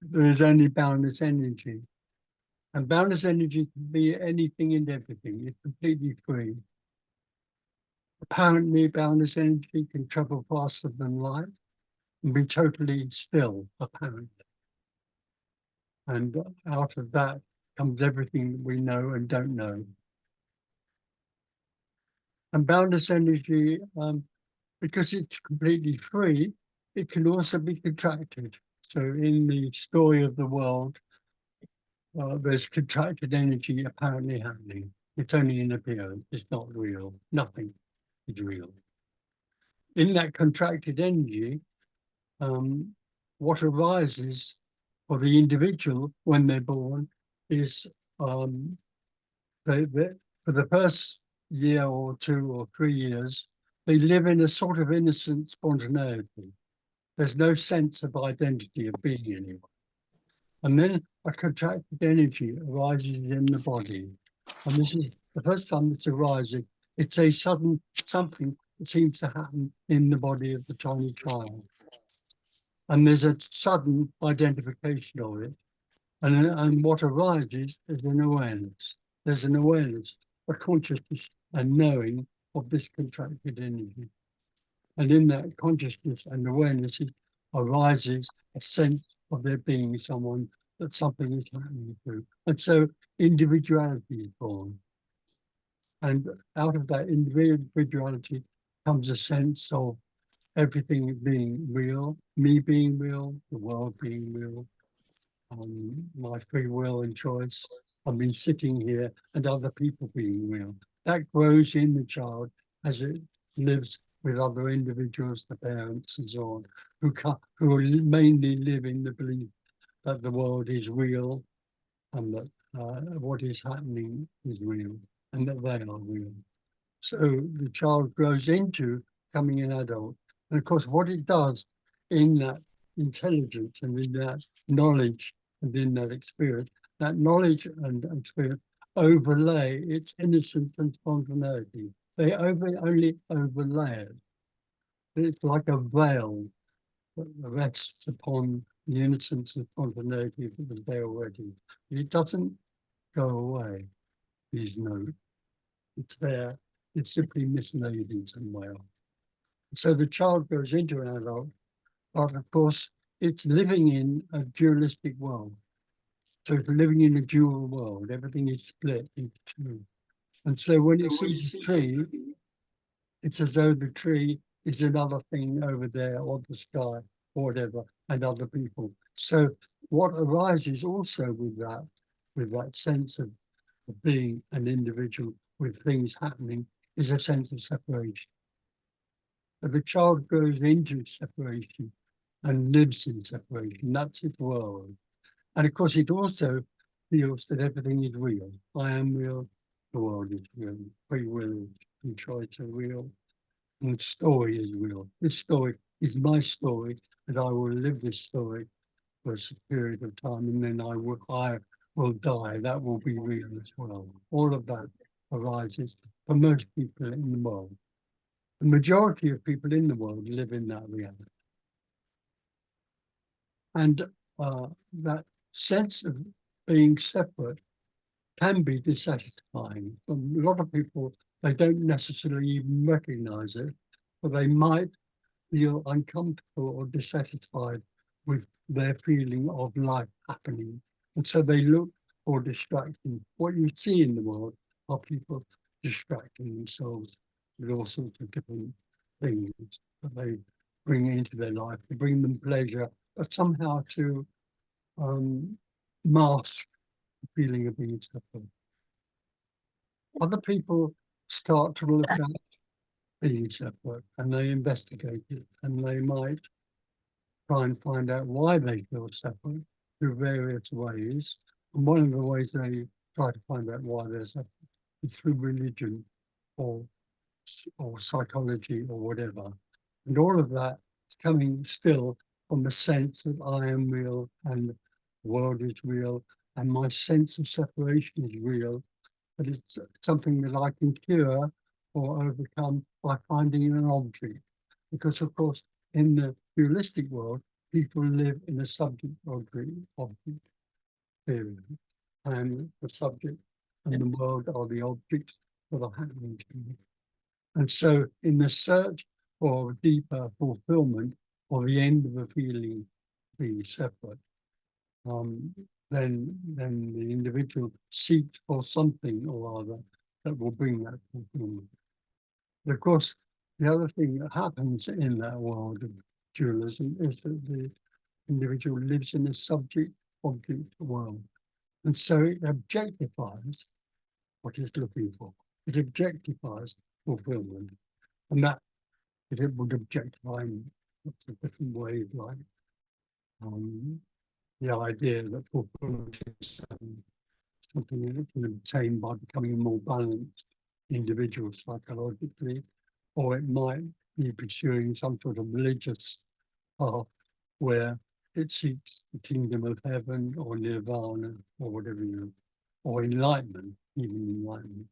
there is only boundless energy. And boundless energy can be anything and everything. It's completely free. Apparently, boundless energy can travel faster than light and be totally still, apparently. And out of that comes everything that we know and don't know. And boundless energy, because it's completely free, it can also be contracted. So in the story of the world, there's contracted energy apparently happening. It's only an appearance, it's not real. Nothing is real. In that contracted energy, what arises for the individual when they're born is for the first year or 2 or 3 years, they live in a sort of innocent spontaneity. There's no sense of identity of being anyone. And then a contracted energy arises in the body. And this is the first time this arises. It's a sudden something that seems to happen in the body of the tiny child. And there's a sudden identification of it. And what arises is an awareness. There's an awareness, a consciousness and knowing of this contracted energy. And in that consciousness and awareness arises a sense of there being someone, that something is happening to. And so individuality is born. And out of that individuality comes a sense of everything being real, me being real, the world being real, my free will and choice. I've been sitting here and other people being real. That grows in the child as it lives with other individuals, the parents and so on, who mainly live in the belief that the world is real and that what is happening is real and that they are real. So the child grows into becoming an adult. And of course, what it does in that intelligence and in that knowledge and in that experience, that knowledge and experience overlay its innocence and spontaneity. They only overlay it. It's like a veil that rests upon the innocence and spontaneity that was there already. It doesn't go away, these notes. It's there. It's simply mislaid in some way. So the child goes into an adult, but of course, it's living in a dualistic world. So it's living in a dual world. Everything is split into two. And so when it sees a tree, it's as though the tree is another thing over there, or the sky, or whatever, and other people. So what arises also with that sense of being an individual with things happening, is a sense of separation. But the child goes into separation and lives in separation. That's its world. And of course, it also feels that everything is real. I am real. The world is real. Free will and choice are real. And the story is real. This story is my story, and I will live this story for a period of time, and then I will die. That will be real as well. All of that arises for most people in the world. The majority of people in the world live in that reality. And that sense of being separate can be dissatisfying. A lot of people, they don't necessarily even recognize it, but they might feel uncomfortable or dissatisfied with their feeling of life happening. And so they look for distraction. What you see in the world are people distracting themselves with all sorts of different things that they bring into their life, to bring them pleasure, but somehow to mask the feeling of being separate. Other people start to look at being separate and they investigate it, and they might try and find out why they feel separate through various ways. And one of the ways they try to find out why they're separate is through religion or psychology or whatever. And all of that is coming still from the sense that I am real and the world is real and my sense of separation is real, but it's something that I can cure or overcome by finding an object. Because of course, in the dualistic world, people live in a subject-object theory, and the subject and the world are the objects that are happening to you. And so, in the search for deeper fulfillment or the end of a feeling being separate, then the individual seeks for something or other that will bring that fulfillment. But of course, the other thing that happens in that world of dualism is that the individual lives in a subject-object world. And so it objectifies what it's looking for. It objectifies fulfillment. And that it would objectify in lots of different ways, like the idea that fulfillment is something that can obtain by becoming a more balanced individual psychologically, or it might be pursuing some sort of religious path where it seeks the kingdom of heaven or nirvana or whatever or enlightenment, even enlightenment.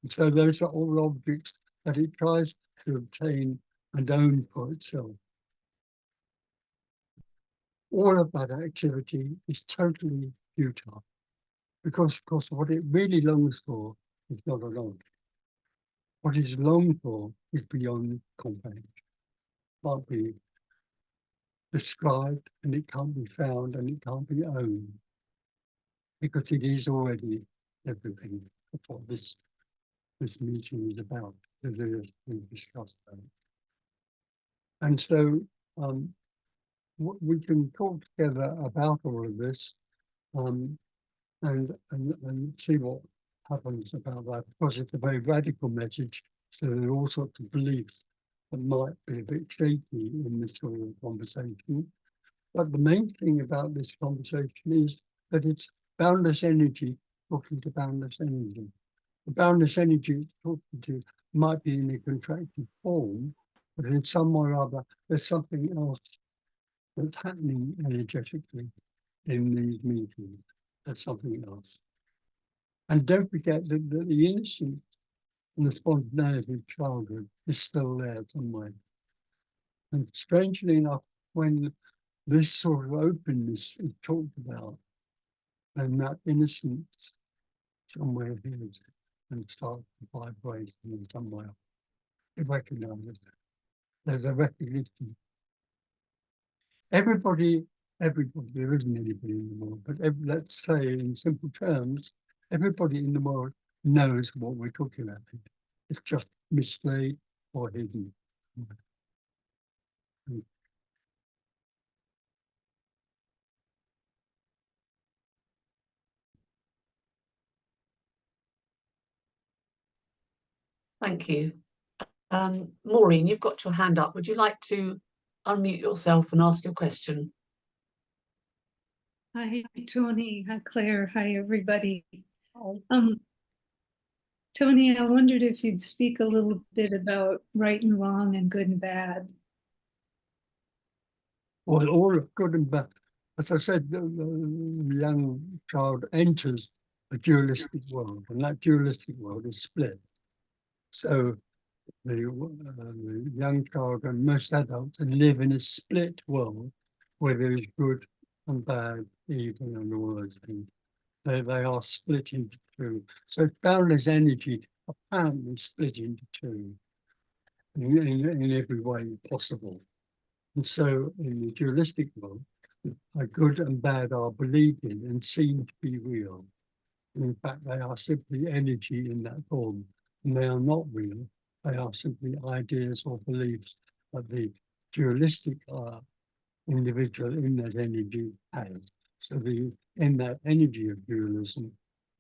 And so those are all objects that it tries to obtain and own for itself. All of that activity is totally futile because, of course, what it really longs for is not alone. What is longed for is beyond comprehension. It can't be described, and it can't be found, and it can't be owned, because it is already everything. That's what this meeting is about, as we discussed that. And so we can talk together about all of this and see what happens about that, because it's a very radical message. So there are all sorts of beliefs that might be a bit shaky in this sort of conversation. But the main thing about this conversation is that it's boundless energy talking to boundless energy. The boundless energy it's talking to might be in a contracted form, but in some way or other, there's something else that's happening energetically in these meetings. There's something else. And don't forget that the innocence and the spontaneity of childhood is still there somewhere. And strangely enough, when this sort of openness is talked about, and that innocence somewhere hears it and starts to vibrate in some way. It recognizes it. There's a recognition. Everybody, there isn't anybody in the world, but let's say in simple terms, everybody in the world knows what we're talking about. It's just mislaid or hidden. Thank you. Maureen, you've got your hand up. Would you like to unmute yourself and ask your question? Hi, Tony. Hi, Claire. Hi, everybody. Tony, I wondered if you'd speak a little bit about right and wrong and good and bad. Well, all of good and bad. As I said, the young child enters a dualistic world, and that dualistic world is split. So the young child and most adults live in a split world where there is good and bad, evil and all those things. They are split into two. So boundless energy apparently split into two in every way possible. And so in the dualistic world, good and bad are believed in and seen to be real. And in fact, they are simply energy in that form, and they are not real. They are simply ideas or beliefs that the dualistic individual in that energy has. So in that energy of dualism,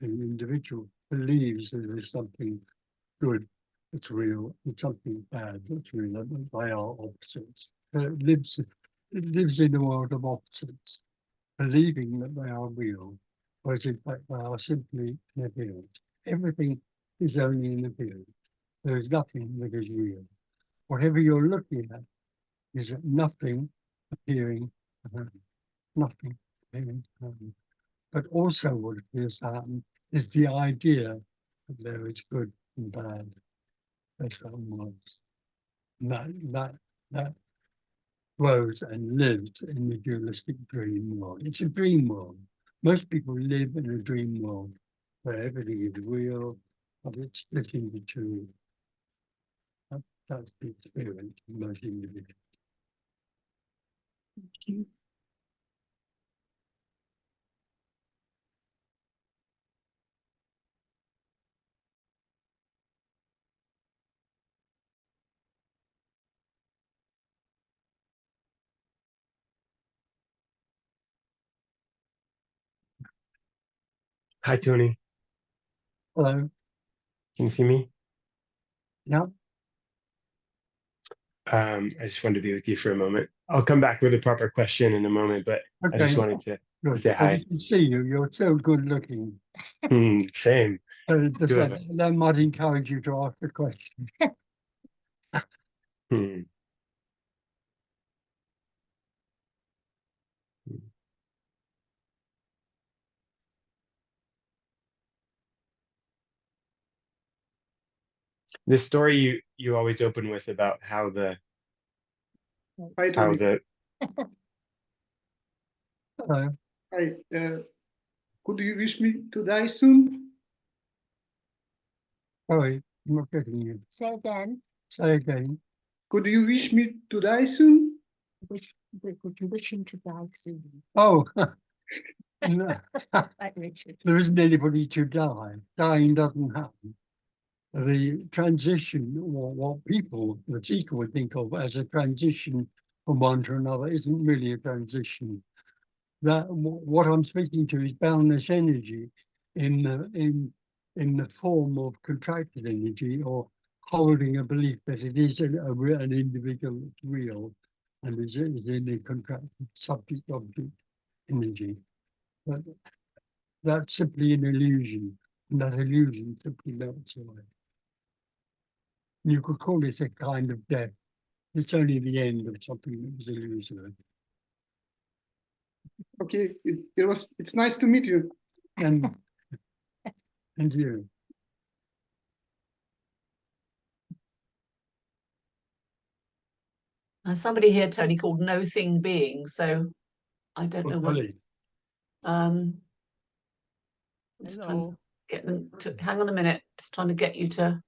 the individual believes that there's something good that's real and something bad that's real, and they are opposites. It lives in a world of opposites, believing that they are real, whereas in fact they are simply an appearance. Everything is only an appearance. There is nothing that is real. Whatever you're looking at is nothing appearing to happen. Nothing appearing to happen. But also what appears to happen is the idea that there is good and bad. That's what it was. That grows and lives in the dualistic dream world. It's a dream world. Most people live in a dream world where everything is real, but it's split into two. That's the experience of most individuals. Hi, Tony. Hello. Can you see me? Yeah. I just wanted to be with you for a moment. I'll come back with a proper question in a moment, but I just Okay. wanted to Good. say I hi. can see you. You're so good looking. Same. So Two of us. that might encourage you to ask a question. Hmm. The story you always open with about how the Hi, Tony. Hello. Hi. Could you wish me to die soon? Sorry, I'm not getting you. Say again, Say again. Could you wish me to die soon? would you wish him to die soon, Oh, no. like Richard? There isn't anybody to die. Dying doesn't happen. The transition, or what people, the seeker would think of as a transition from one to another, isn't really a transition. That what I'm speaking to is boundless energy in the form of contracted energy, or holding a belief that it is an individual that's real and is in a contracted subject-object energy. But that's simply an illusion, and that illusion simply melts away. You could call it a kind of death. It's only the end of something that was illusory. Okay, it's nice to meet you. And and you. Somebody here, Tony, called No Thing Being. So I don't know what. Fully. I'm just trying to Hello. get them to hang on a minute. Just trying to get you to.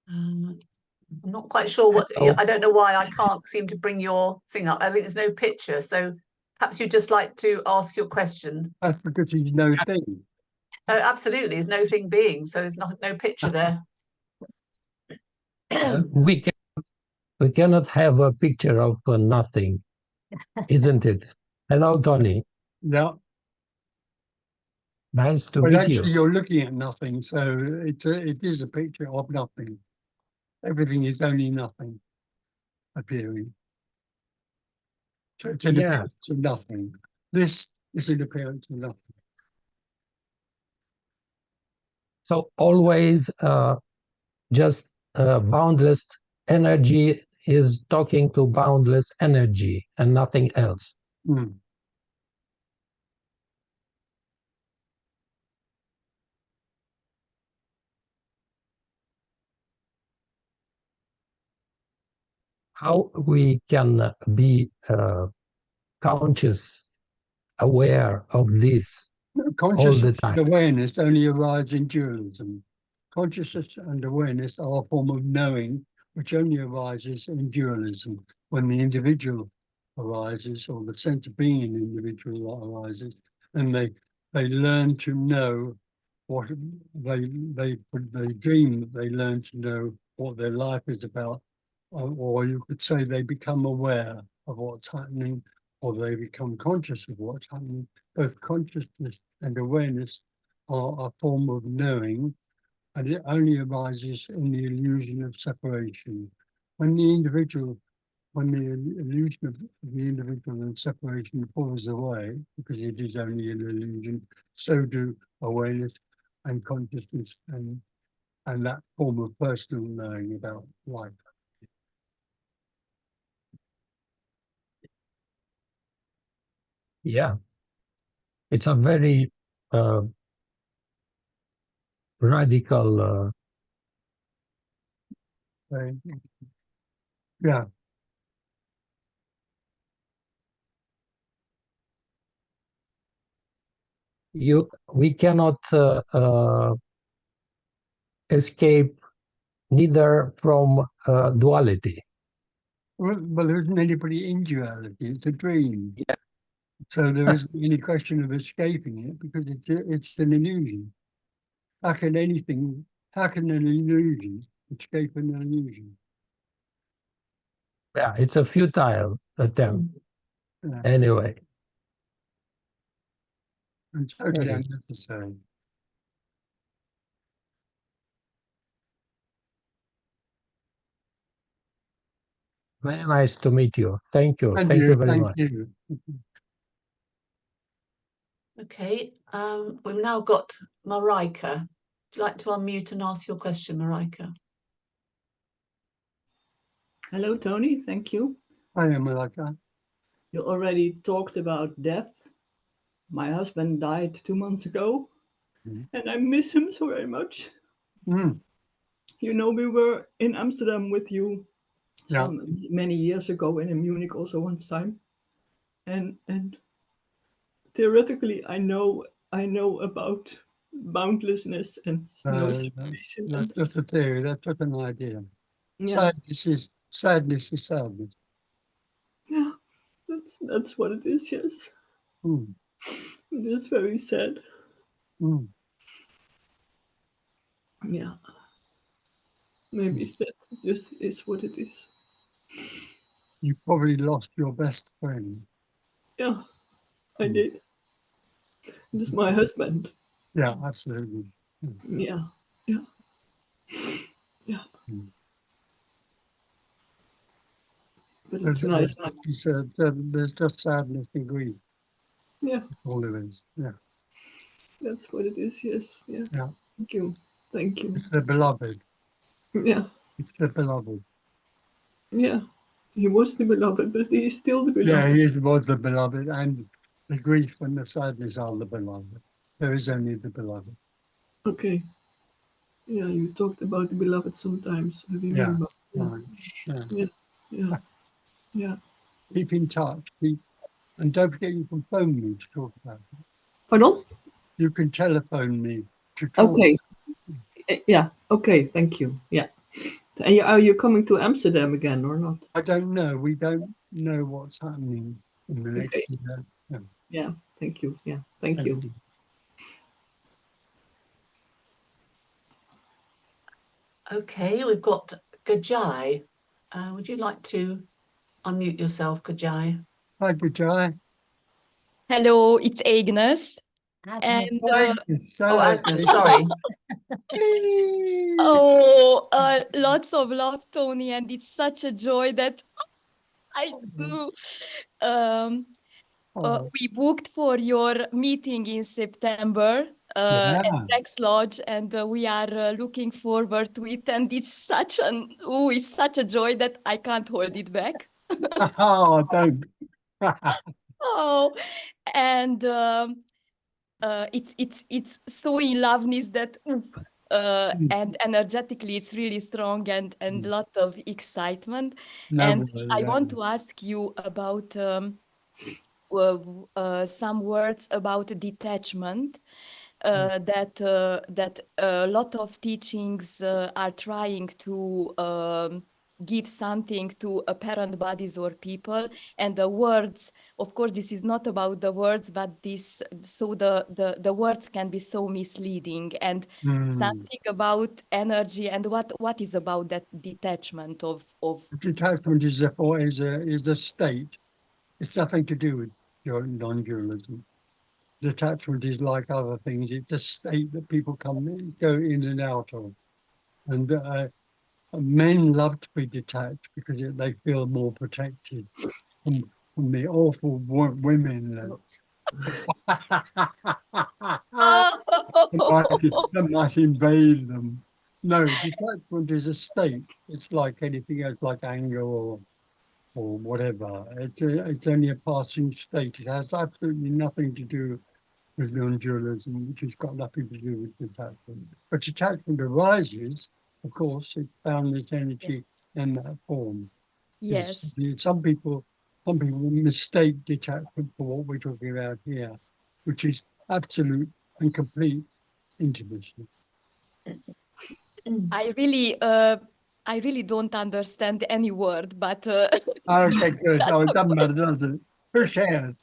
I'm not quite sure what. Oh. I don't know why I can't seem to bring your thing up. I think there's no picture. So perhaps you'd just like to ask your question. That's because he's no thing. Oh, absolutely. There's no thing being. So there's no picture there. We cannot have a picture of nothing, isn't it? Hello, Tony. Yeah. Nice to But meet actually, you. you're looking at nothing, so it is a picture of nothing. Everything is only nothing appearing. So it's an Yeah. appearance of nothing. This is an appearance of nothing. So always just boundless energy is talking to boundless energy and nothing else. Mm. How we can be conscious, aware of this all Consciousness the time? and awareness only arise in dualism. Consciousness and awareness are a form of knowing which only arises in dualism. When the individual arises, or the sense of being an individual arises, and they learn to know what they dream that they learn to know what their life is about, or you could say they become aware of what's happening, or they become conscious of what's happening. Both consciousness and awareness are a form of knowing, and it only arises in the illusion of separation. When the illusion of the individual and separation falls away, because it is only an illusion, so do awareness and consciousness and that form of personal knowing about life. Yeah. It's a very radical Right. Yeah. We cannot escape neither from duality. Well, there isn't anybody in duality. It's a dream. Yeah. So there isn't any question of escaping it because it's an illusion. How can an illusion escape an illusion? Yeah, it's a futile attempt Yeah. anyway. And totally Okay. unnecessary. Very nice to meet you. Thank you. And Thank you very thank much. you. Okay, we've now got Marika. Would you like to unmute and ask your question, Marika? Hello, Tony. Thank you. I am like that. You already talked about death. My husband died 2 months ago, and I miss him so very much. Mm. You know, we were in Amsterdam with you Yeah. many years ago, and in Munich also once time. And theoretically, I know about boundlessness and no separation. That's just a theory. That's just an idea. Yeah, Sadness is sadness. yeah, that's what it is. Yes, Mm. it is very sad. Mm. Yeah, maybe that just is what it is. You probably lost your best friend. Yeah, I Mm. did. This is my husband. Yeah, absolutely. Yeah, yeah, yeah. Mm. But it's nice. There's just sadness and grief. Yeah, All there is. Yeah. that's what it is. Yes. Yeah. Yeah. Thank you. Thank you. It's the beloved. Yeah, It's the beloved. yeah. He was the beloved, but he is still the Yeah, beloved. he was the beloved, and the grief and the sadness are the beloved. There is only the beloved. Okay. Yeah, you talked about the beloved sometimes. I Yeah. remember. Yeah, Right. Yeah. yeah, yeah, yeah. Keep in touch. And don't forget you can phone me to talk about it. Pardon? You can telephone me to talk. Okay. Yeah. Okay. Thank you. Yeah. And are you coming to Amsterdam again or not? I don't know. We don't know what's happening in the next Okay. year. Yeah. Yeah. Thank you. Yeah. Thank you. Okay, we've got Gajai. Would you like to unmute yourself, Gajai? Hi, Gajai. Hello, it's Agnes. Agnes. And Oh, Agnes, sorry. lots of love, Tony, and it's such a joy that I do. We booked for your meeting in September at Yeah. Jack's Lodge, and we are looking forward to it. And it's such a joy that I can't hold it back. Oh, don't. Oh, and it's so in loveness that and energetically it's really strong and lot of excitement. No, And I want to ask you about some words about detachment. That a lot of teachings are trying to give something to apparent bodies or people, and the words, of course this is not about the words, but the words can be so misleading, and something about energy and what is about that detachment of Detachment is a state. It's nothing to do with your non-dualism. Detachment is like other things. It's a state that people go in and out of. And men love to be detached because they feel more protected from the awful women that might invade them. No, detachment is a state. It's like anything else, like anger or whatever. It's only a passing state. It has absolutely nothing to do with non-dualism, which has got nothing to do with detachment. But detachment arises of course, it's boundless energy in that form. Yes. Some people mistake detachment for what we're talking about here, which is absolute and complete intimacy. I really don't understand any word, but Okay, good. Oh, it doesn't matter, does it? Who cares?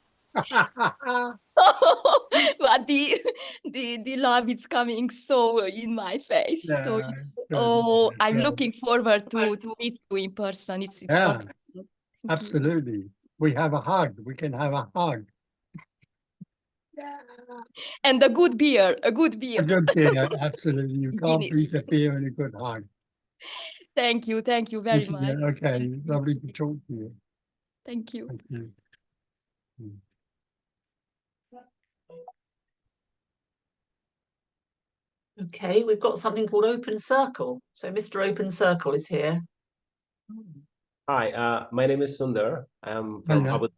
but the love is coming so in my face. So Yeah, it's good. I'm Yeah. looking forward to meet you in person. It's Yeah, wonderful. Thank you. absolutely. We have a hug. We can have a hug. And a good beer, a good A beer. good beer, absolutely. You can't Guinness. beat a beer and a good hug. Thank you very Listen, much. okay, lovely to talk to you. Thank you. Thank you. Okay, we've got something called Open Circle. So Mr. Open Circle is here. Hi, my name is Sundar. I'm from Hello. Abu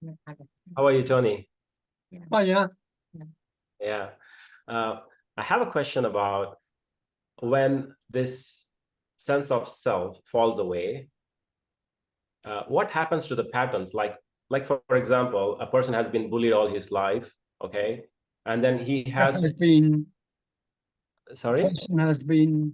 Dhabi. How are you, Tony? Oh, yeah. Yeah. I have a question about when this sense of self falls away, what happens to the patterns? Like for example, a person has been bullied all his life, okay? And then he has, sorry? Person has been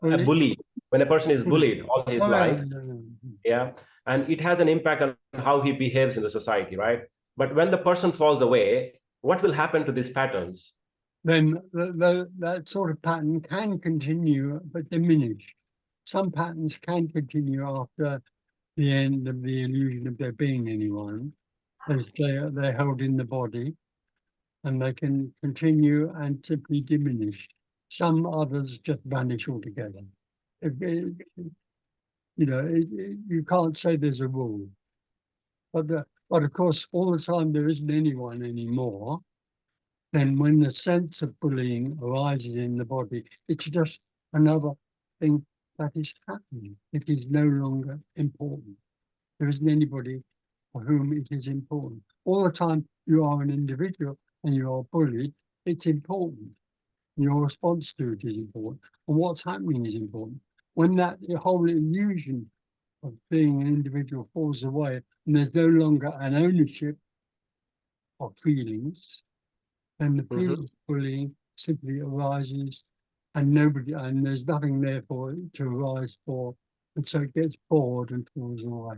A bully. When a person is bullied all his life, no. yeah, and it has an impact on how he behaves in the society, right? But when the person falls away, what will happen to these patterns? Then that sort of pattern can continue but diminish. Some patterns can continue after the end of the illusion of there being anyone, as they're held in the body, and they can continue and simply diminish. Some others just vanish altogether. You can't say there's a rule. But of course, all the time there isn't anyone anymore. Then when the sense of bullying arises in the body, it's just another thing that is happening. It is no longer important. There isn't anybody for whom it is important. All the time you are an individual and you are bullied, it's important. Your response to it is important. And what's happening is important. When that whole illusion of being an individual falls away and there's no longer an ownership of feelings, then the feeling of bullying simply arises and there's nothing there for it to arise for, and so it gets bored and falls away.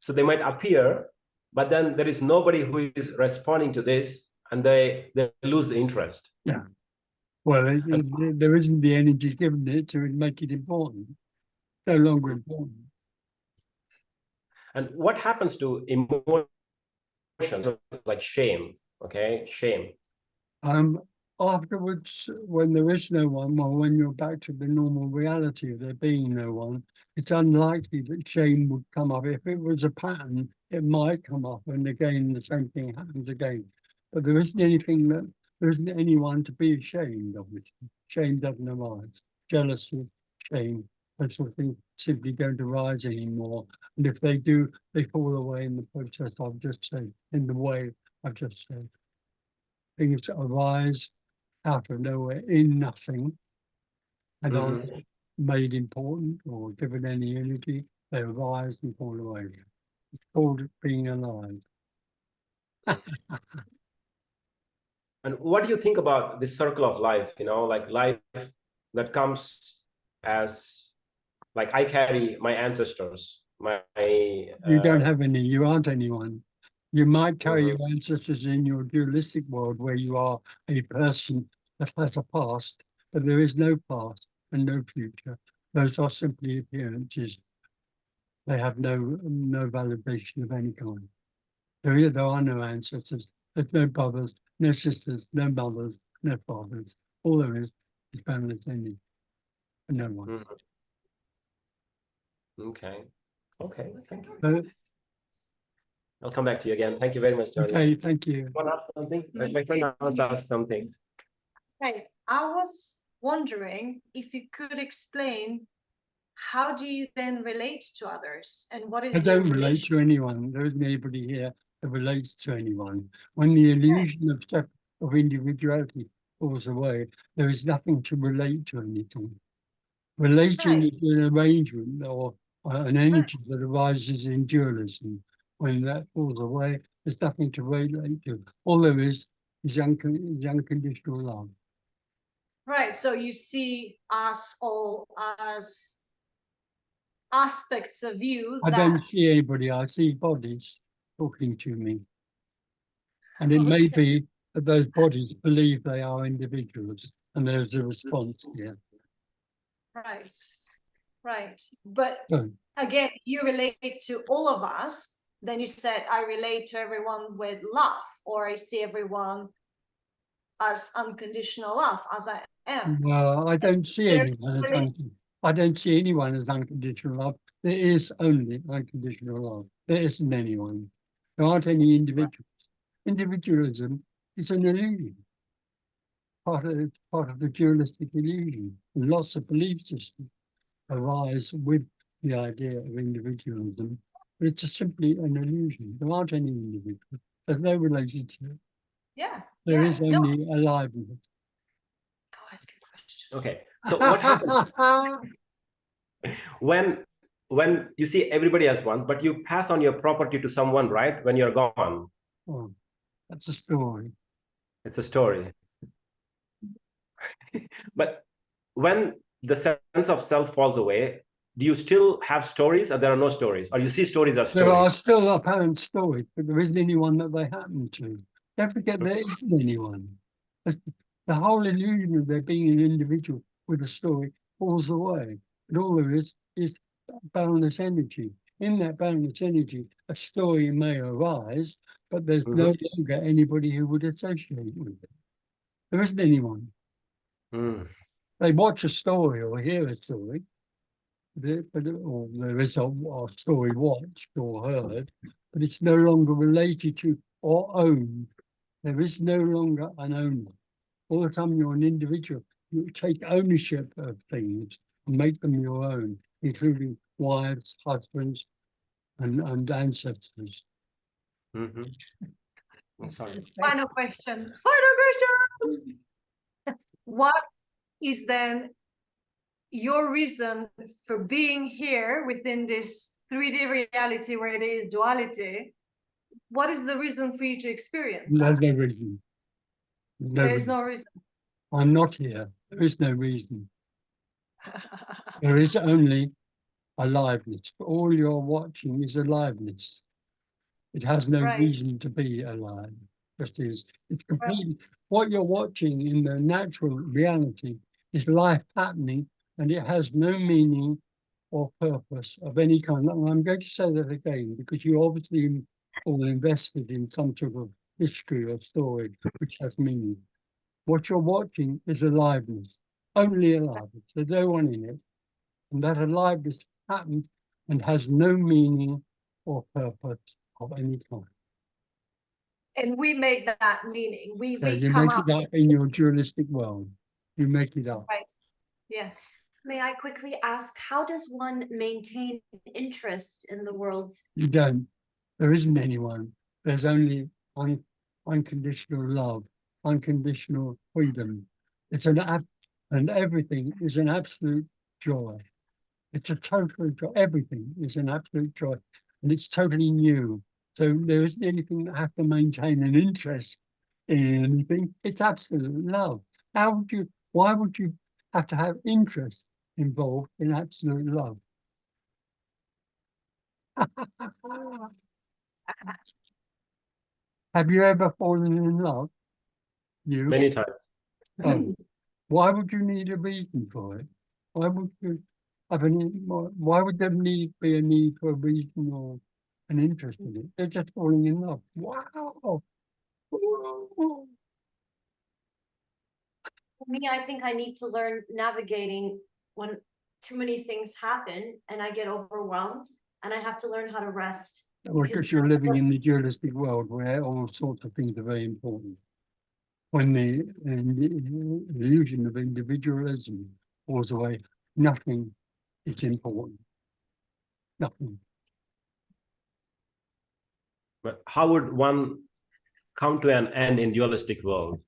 So they might appear, but then there is nobody who is responding to this, and they lose the interest. Yeah. Well, there isn't the energy given it to make it important. No longer important. And what happens to emotions like shame? Okay, shame. Afterwards, when there is no one, well, when you're back to the normal reality of there being no one, it's unlikely that shame would come up. If it was a pattern, it might come up, and again, the same thing happens again. But there isn't anyone to be ashamed of it. Shame doesn't arise. Jealousy, shame, that sort of thing simply don't arise anymore. And if they do, they fall away in the process I've just said, in the way I've just said. Things arise out of nowhere in nothing and aren't made important or given any energy. They arise and fall away. It's called being alive. And what do you think about this circle of life? Like life that comes as, like, I carry my ancestors. You don't have any, you aren't anyone. You might carry Mhm. your ancestors in your dualistic world where you are a person that has a past, but there is no past and no future. Those are simply appearances. They have no validation of any kind. There are no ancestors. There's no brothers, no sisters, no mothers, no fathers. All there is boundless energy. No one. Okay. Okay. Thank you. So, I'll come back to you again. Thank you very much, Tony. okay, thank you. Want to ask something? My friend wants to ask something. Hey, I was wondering if you could explain how do you then relate to others and what is I your don't relate relation? to anyone. There isn't anybody here that relates to anyone. When the illusion of of individuality falls away, there is nothing to relate to anything. Relating Right. is an arrangement or an energy that arises in dualism. When that falls away, there's nothing to relate to. All there is unconditional love. Right. So you see us all as aspects of you I that don't see anybody, I see bodies talking to me. And it may be that those bodies believe they are individuals, and there's a response here. right. Right. But So, again, you relate to all of us, then you said I relate to everyone with love, or I see everyone as unconditional love as I am. no, I don't see There's anyone as really- I don't see anyone as unconditional love. There is only unconditional love. There isn't anyone. There aren't any individuals. Individualism is an illusion. Part of the dualistic illusion. And lots of belief systems arise with the idea of individualism, but it's simply an illusion. There aren't any individuals. There's no relationship. Yeah. There yeah. is No, only aliveness. go ask a question. Okay. So what happens when you see everybody as one, but you pass on your property to someone, right? When you're gone, Oh, that's a story. it's a story. But when the sense of self falls away, do you still have stories, or there are no stories, or you see stories as There are stories? still apparent stories, but there isn't anyone that they happen to. Don't forget there isn't anyone. The whole illusion of there being an individual with a story falls away. And all there is boundless energy. In that boundless energy, a story may arise, but there's no longer anybody who would associate with it. There isn't anyone. Mm. They watch a story or hear a story, or there is a story watched or heard, but it's no longer related to or owned. There is no longer an owner. All the time you're an individual, you take ownership of things and make them your own, including wives, husbands, and ancestors. Mm-hmm. I'm sorry. Final question. Final question. What is then your reason for being here within this 3D reality where it is duality? What is the reason for you to experience There's that? no reason. There's no reason. I'm not here. There is no reason. There is only aliveness. All you're watching is aliveness. It has no Right. reason to be alive. Just is. It's completely what you're watching in the natural reality is life happening, and it has no meaning or purpose of any kind. And I'm going to say that again because you obviously all invested in some sort of history or story which has meaning. What you're watching is aliveness, only aliveness. There's no one in it, and that aliveness happens and has no meaning or purpose of any kind. And we make that meaning. We You come make up it up in your dualistic world. You make it up. right. Yes. May I quickly ask, how does one maintain interest in the world? You don't. There isn't anyone. There's only unconditional love, unconditional freedom. It's and everything is an absolute joy. It's a total joy. Everything is an absolute joy, and it's totally new. So there isn't anything that has to maintain an interest in anything. It's absolute love. Why would you have to have interest involved in absolute love? Have you ever fallen in love? You? Many times. Oh, why would you need a reason for it? Why would you have why would there be a need for a reason or an interest in it? They're just falling in love. Wow. For me, I think I need to learn navigating when too many things happen and I get overwhelmed, and I have to learn how to rest. Because you're living in the dualistic world where all sorts of things are very important. When the illusion of individualism falls away, nothing is important. Nothing. But how would one come to an end in dualistic world?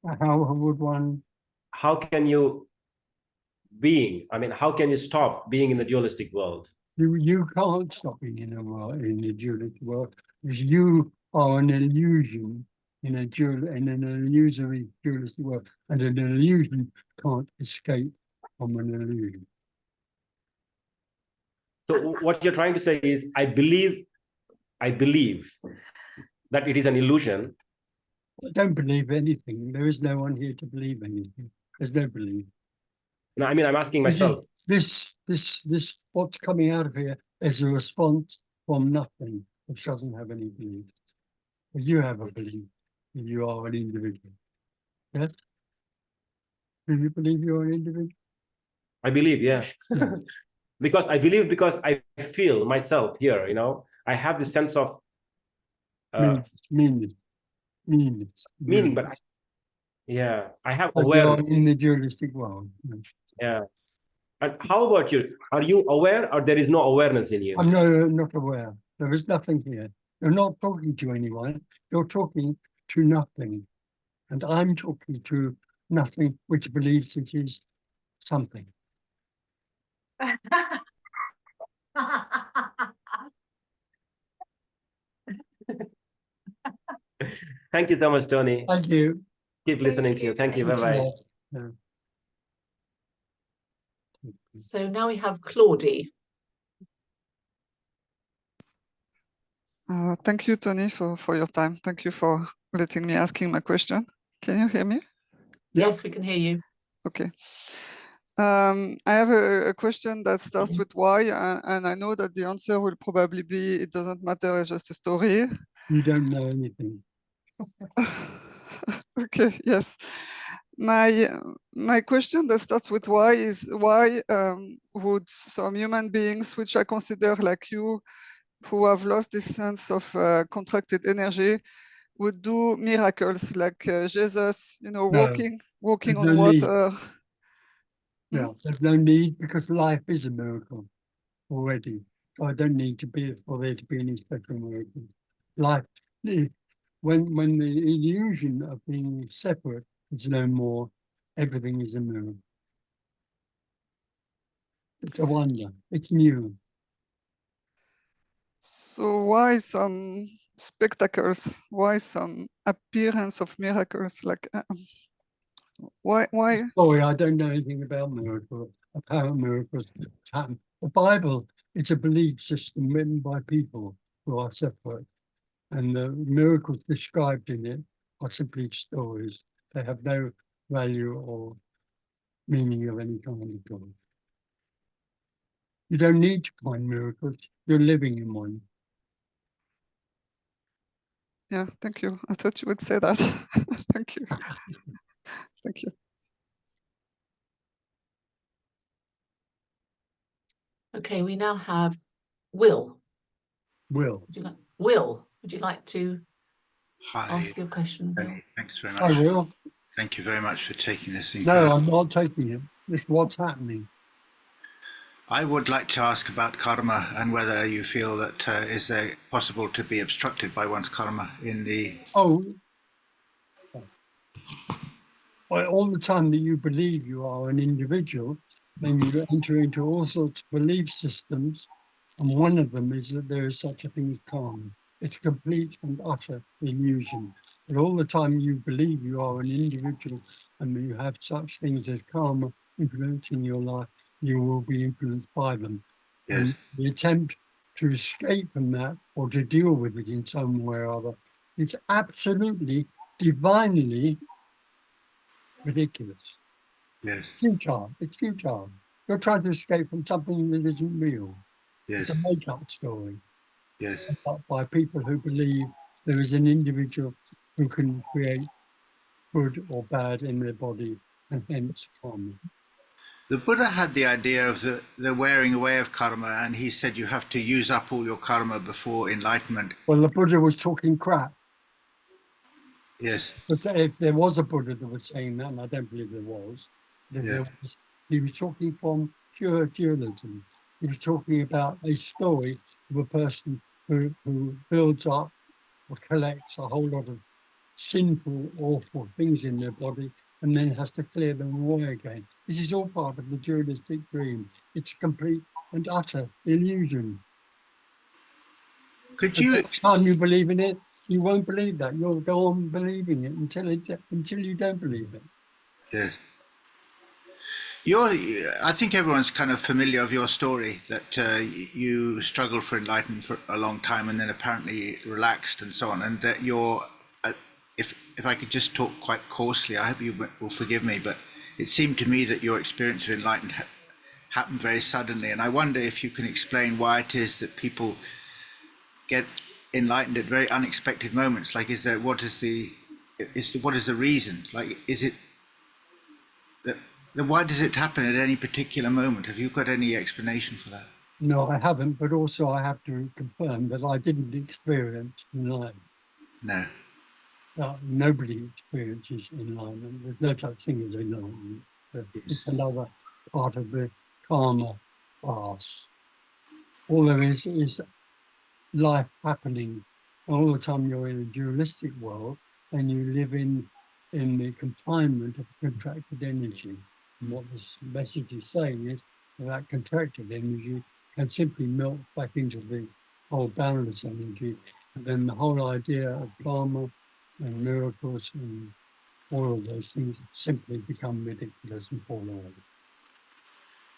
How would one? How can you how can you stop being in the dualistic world? You can't stop being in the dualistic world because you are an illusion in an illusory dualistic world, and an illusion can't escape from an illusion. So what you're trying to say is, I believe that it is an illusion. I don't believe anything. There is no one here to believe anything. There's no belief. No, I mean, I'm asking myself. This, what's coming out of here is a response from nothing, which doesn't have any belief. But you have a belief that you are an individual. Yes? Do you believe you're an individual? I believe, yeah. Because I believe, because I feel myself here, I have this sense of Meaning, but I have but you're awareness. in the dualistic world. Yeah. And how about you? Are you aware, or there is no awareness in you? I'm not aware. There is nothing here. You're not talking to anyone. You're talking to nothing. And I'm talking to nothing which believes it is something. Thank you so much, Tony. Thank you. Keep listening to you. Thank you. Bye-bye. Yeah. So now we have Claudie. Thank you, Tony, for your time. Thank you for letting me asking my question. Can you hear me? Yes, we can hear you. Okay. I have a question that starts with why, and I know that the answer will probably be it doesn't matter, it's just a story. You don't know anything. Okay, yes. My question that starts with why is why would some human beings, which I consider like you, who have lost this sense of contracted energy, would do miracles like Jesus, walking There's on no need. water. Yeah, there's no need because life is a miracle already. So I don't need to be for there to be any special miracles. Life, when the illusion of being separate is no more, everything is a miracle. It's a wonder. It's new. So why some spectacles? Why some appearance of miracles? Like why? Sorry, I don't know anything about miracles, apparent miracles happen. The Bible is a belief system written by people who are separate, and the miracles described in it are simply stories. They have no value or meaning of any kind at all. You don't need to find miracles. You're living in one. Yeah, thank you. I thought you would say that. Thank you. Thank you. Okay, we now have Will. Will. Would you like to Hi. ask your question, Will? Thanks very much. I will. Thank you very much for taking this. No, I'm not taking it. It's what's happening. I would like to ask about karma and whether you feel that is it possible to be obstructed by one's karma in the... Oh, well, all the time that you believe you are an individual, then you enter into all sorts of belief systems, and one of them is that there is such a thing as karma. It's complete and utter illusion. But all the time you believe you are an individual and you have such things as karma influencing your life, you will be influenced by them. Yes. And the attempt to escape from that or to deal with it in some way or other is absolutely, divinely ridiculous. Yes. Futile. It's futile. You're trying to escape from something that isn't real. Yes. It's a make-up story. Yes. By people who believe there is an individual who can create good or bad in their body and hence karma. The Buddha had the idea of the wearing away of karma, and he said you have to use up all your karma before enlightenment. Well, the Buddha was talking crap. Yes. But if there was a Buddha that was saying that, and I don't believe there was, he was talking from pure dualism. He was talking about a story of a person who builds up or collects a whole lot of sinful, awful things in their body and then has to clear them away again. This is all part of the dualistic dream. It's complete and utter illusion. Could And you? by the time you believe in it, you won't believe that. You'll go on believing it until you don't believe it. Yes. I think everyone's kind of familiar of your story that you struggled for enlightenment for a long time and then apparently relaxed and so on, and that if I could just talk quite coarsely, I hope you will forgive me, but it seemed to me that your experience of enlightenment happened very suddenly, and I wonder if you can explain why it is that people get enlightened at very unexpected moments. Like, what is the reason? Like, is it that why does it happen at any particular moment? Have you got any explanation for that? No, I haven't, but also I have to confirm that I didn't experience enlightenment. No. Nobody experiences enlightenment. There's no such thing as enlightenment. It's another part of the karma farce. All there is life happening. All the time you're in a dualistic world and you live in the confinement of contracted energy. And what this message is saying is that contracted energy can simply melt back into the whole boundless energy. And then the whole idea of karma and miracles and all of those things simply become ridiculous and fall away.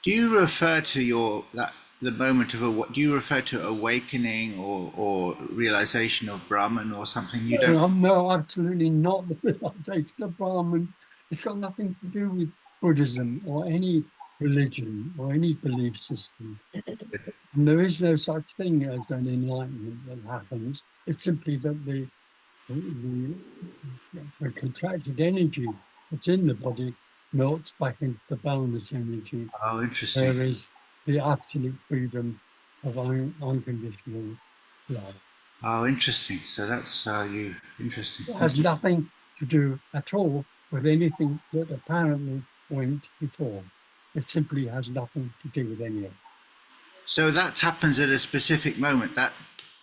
Do you refer to the moment of do you refer to awakening or realization of Brahman or something? You don't. No, absolutely not the realization of Brahman. It's got nothing to do with Buddhism or any religion or any belief system. And there is no such thing as an enlightenment that happens. It's simply that the contracted energy that's in the body melts back into the boundless energy. Oh, interesting. There is the absolute freedom of unconditional love. Oh, interesting. So that's interesting. It has nothing to do at all with anything that apparently went before. It simply has nothing to do with any of it. So that happens at a specific moment.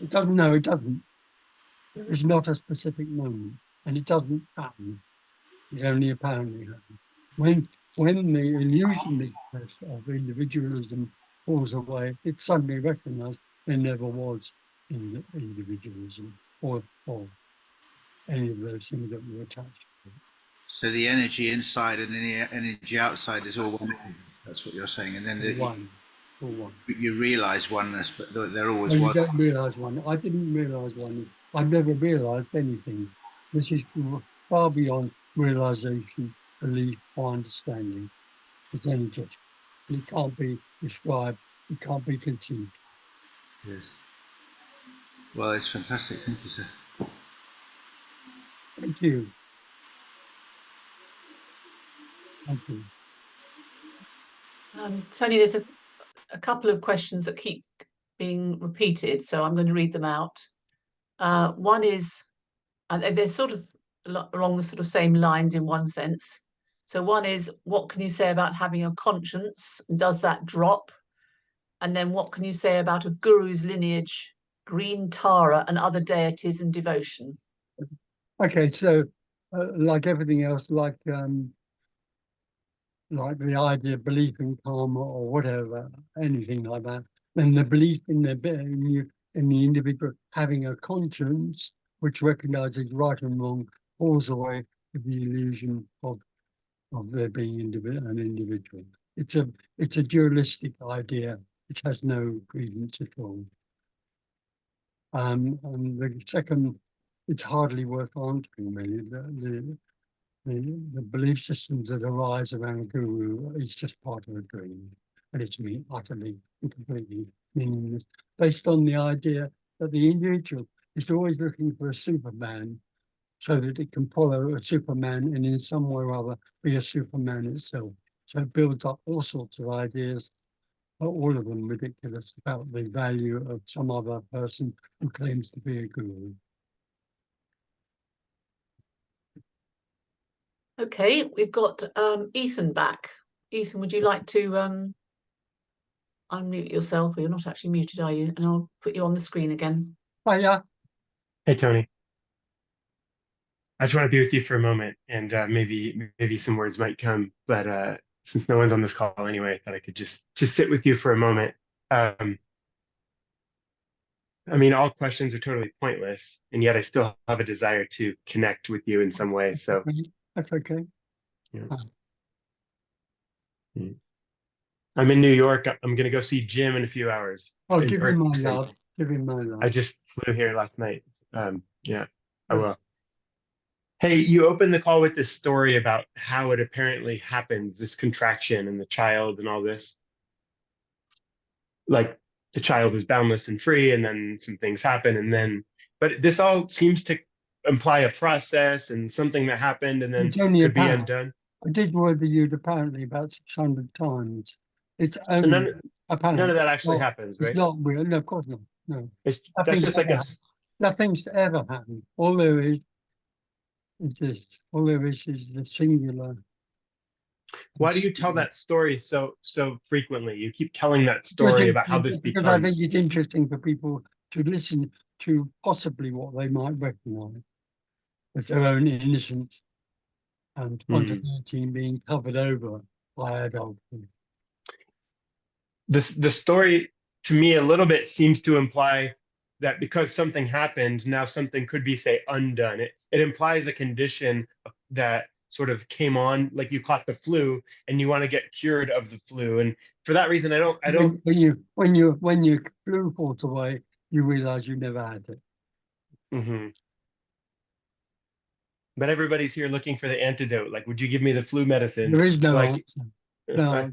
It doesn't. No, it doesn't. There is not a specific moment, and it doesn't happen. It only apparently happens. When the illusion of individualism falls away, it's suddenly recognized there never was individualism or any of those things that were attached to it. So the energy inside and the energy outside is all one. That's what you're saying, and then One. you realize oneness, but they're always No, one. you don't realize one. I didn't realize one. I've never realized anything. This is far beyond realization, belief, or understanding. It's energetic. It can't be described. It can't be conceived. Yes. Well, it's fantastic. Thank you, sir. Thank you. Thank you. Tony, there's a couple of questions that keep being repeated, so I'm going to read them out. One is, they're sort of along the sort of same lines in one sense. So one is, what can you say about having a conscience? Does that drop? And then what can you say about a guru's lineage, green Tara and other deities and devotion? Okay, so like everything else, like the idea of belief in karma or whatever, anything like that, then the belief in the individual having a conscience which recognizes right and wrong falls away with the illusion of there being an individual. It's a dualistic idea which has no credence at all. And the second, it's hardly worth answering really. The belief systems that arise around guru is just part of a dream, and it's utterly and completely meaningless, based on the idea that the individual is always looking for a Superman so that it can follow a Superman and in some way or other be a Superman itself. So it builds up all sorts of ideas, all of them ridiculous, about the value of some other person who claims to be a guru. Okay, we've got Ethan back. Ethan, would you like to unmute yourself? Or you're not actually muted, are you? And I'll put you on the screen again. Hiya. Hey, Tony. I just want to be with you for a moment, and maybe some words might come. But since no one's on this call anyway, I thought I could just sit with you for a moment. I mean, all questions are totally pointless, and yet I still have a desire to connect with you in some way. So That's okay. yeah. Uh, I'm in New York. I'm going to go see Jim in a few hours Oh, in give him my person. love. Give him my love. I just flew here last night. Yeah, I Good. will. Hey, you opened the call with this story about how it apparently happens, this contraction and the child and all this. Like the child is boundless and free, and then some things happen, and then, but this all seems to imply a process and something that happened and then It's only could be apparent. undone. I did word the you'd apparently about 600 times. It's So only none apparent. of that actually Well, happens, it's right? not real. No, of course not. No. That's Nothing's just like ever, nothing's ever happened. All there is this. All there is the singular. Why do you tell that story so frequently? You keep telling that story about how this Because I think becomes. it's interesting for people to listen to possibly what they might recognize as their own innocence and spontaneity being covered over by adulthood. The story to me a little bit seems to imply that because something happened, now something could be, say, undone. It implies a condition that sort of came on, like you caught the flu and you want to get cured of the flu. And for that reason, I don't. When your flu falls away, you realize you never had it. Mm-hmm. But everybody's here looking for the antidote. Like, would you give me the flu medicine? There is no So answer. No,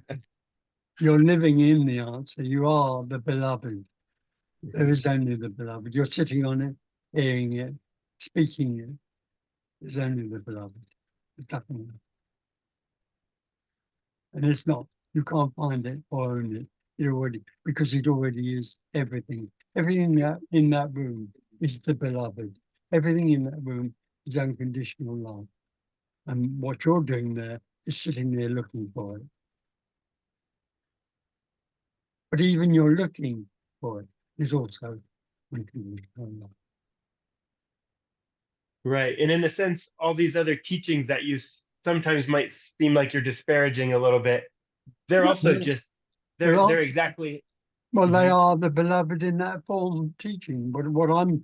you're living in the answer. You are the beloved. There is only the beloved. You're sitting on it, hearing it, speaking it. There's only the beloved. There's nothing else. And it's not, you can't find it or own it. It already, because it already is everything. Everything that in that room is the beloved. Everything in that room is unconditional love. And what you're doing there is sitting there looking for it. But even your looking for it is also unconditional love. right. And in a sense, all these other teachings that you sometimes might seem like you're disparaging a little bit, they're also just, they're exactly. Well, they are the beloved in that form of teaching. But what I'm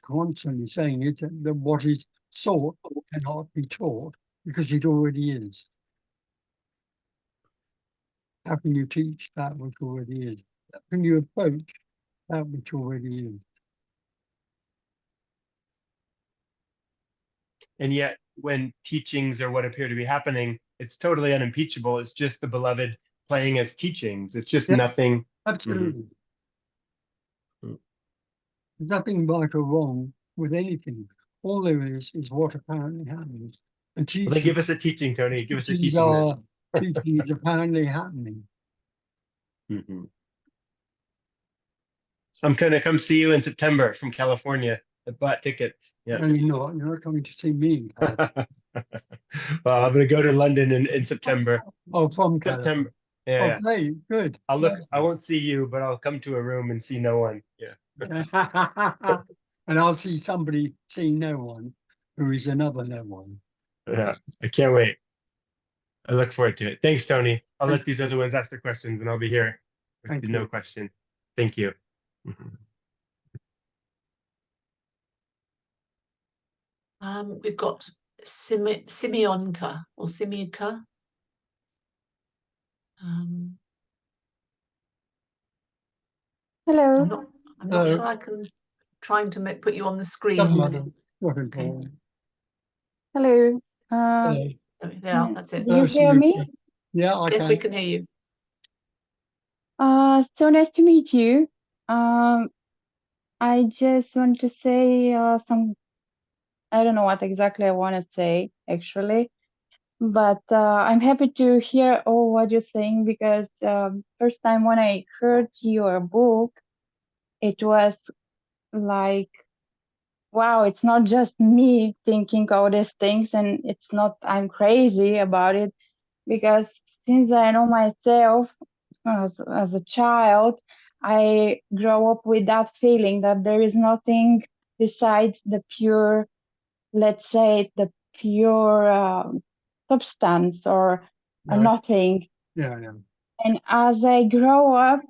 constantly saying is that what is sought cannot be taught because it already is. How can you teach that which already is? How can you approach that which already is? And yet, when teachings are what appear to be happening, it's totally unimpeachable. It's just the beloved playing as teachings. It's just nothing. Absolutely. There's nothing right or wrong with anything. All there is what apparently happens. And teaching, Well, then give us a teaching, Tony. Give us a teaching. Teaching is apparently happening. I'm going to come see you in September from California. I bought tickets. Yeah. No, you're not coming to see me. Well, I'm going to go to London in September. Oh, from September. California. Yeah. Oh, great, good. I'll look. I won't see you, but I'll come to a room and see no one. Yeah. And I'll see somebody seeing no one who is another no one. Yeah. I can't wait. I look forward to it. Thanks, Tony. I'll let these other ones ask the questions, and I'll be here with the no question. Thank you. We've got Simeonka or Simionka. Hello. I'm not sure I can. Trying to put you on the screen. Okay. Hello. Yeah, that's it. Do you hear me? Yeah, I yes, can. we can hear you. So nice to meet you. I just want to say I don't know what exactly I want to say actually, but I'm happy to hear all what you're saying because first time when I heard your book, it was like, wow, it's not just me thinking all these things and it's not, I'm crazy about it because since I know myself as a child, I grow up with that feeling that there is nothing besides the pure let's say, the pure substance or Right. nothing. Yeah, yeah. And as I grow up,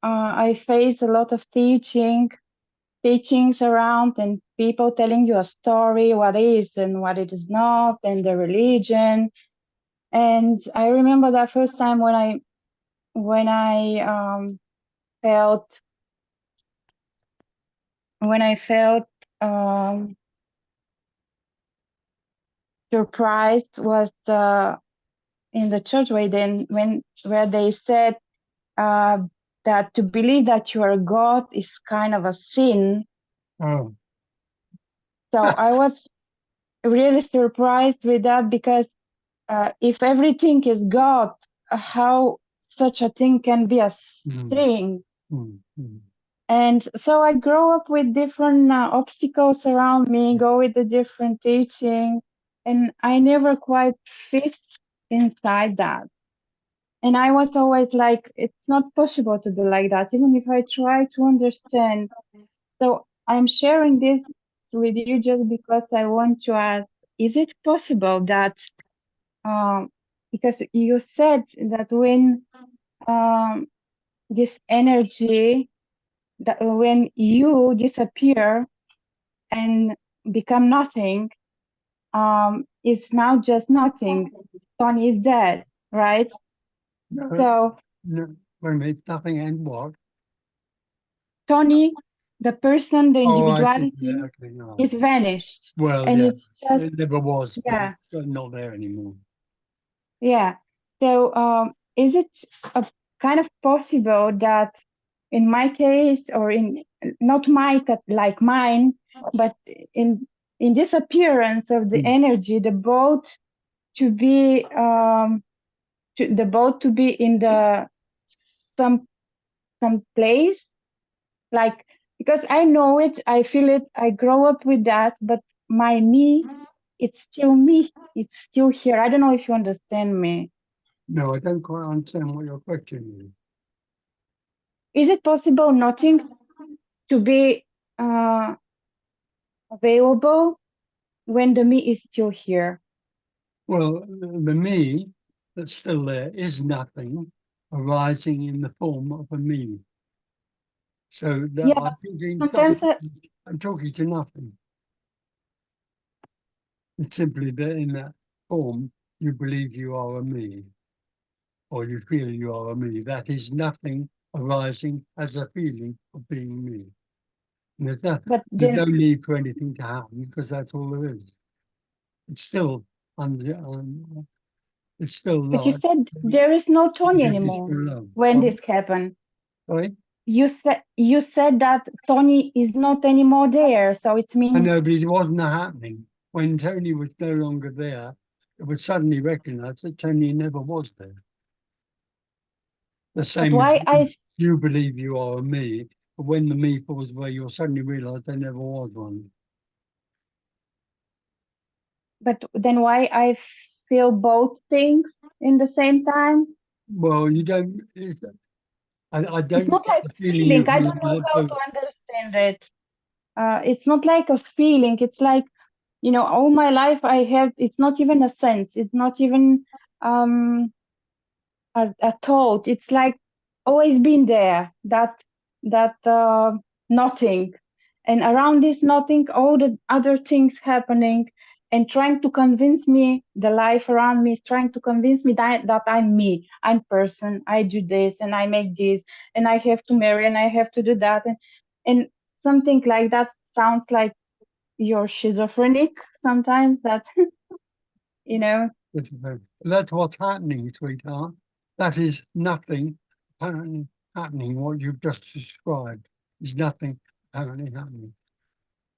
I face a lot of teachings around, and people telling you a story, what is and what it is not, and the religion. And I remember that first time when I felt surprised was in the church where they said that to believe that you are God is kind of a sin. Oh. So I was really surprised with that, because if everything is God, how such a thing can be a sin? And so I grow up with different obstacles around me, go with the different teaching, and I never quite fit inside that. And I was always like, it's not possible to do like that, even if I try to understand. So I'm sharing this with you just because I want to ask, is it possible that, because you said that when this energy, that when you disappear and become nothing, it's now just nothing. Tony is dead, right? No, So no, wait a minute, nothing and what? Tony, the person, the Oh, I see. individuality, Yeah, okay, no. is vanished. Well, And yeah, it's just, it never was, but yeah, it's not there anymore. yeah. So is it a kind of possible that in my case, or in not like mine, but in disappearance of the energy, the boat to be in the some place, like, because I know it, I feel it, I grow up with that, but my me, it's still here. I don't know if you understand me. No, I don't quite understand what your question is. Is it possible nothing to be available when the me is still here? Well, the me that's still there is nothing arising in the form of a me. So that Yeah, sometimes I'm talking to nothing. It's simply that in that form you believe you are a me, or you feel you are a me. That is nothing arising as a feeling of being me. And there's no need for anything to happen, because that's all there is. It's still it's still but you light. said there is no Tony anymore when this happened. Sorry? You said that Tony is not anymore there, so it I means. know, but it wasn't happening. When Tony was no longer there, it would suddenly recognize that Tony never was there. The same as you believe you are a me, but when the me falls away, you'll suddenly realize there never was one. But then why I feel both things in the same time? Well, you don't. I don't. It's not like a feeling feeling. I don't know how to understand it. It's not like a feeling. It's like, all my life I have. It's not even a sense. It's not even a thought. It's like always been there. That nothing, and around this nothing, all the other things happening, and trying to convince me, the life around me is trying to convince me that I'm me, I'm person, I do this and I make this, and I have to marry and I have to do that, and something like that sounds like you're schizophrenic sometimes. That That's what's happening, sweetheart. That is nothing apparently happening. What you've just described is nothing apparently happening.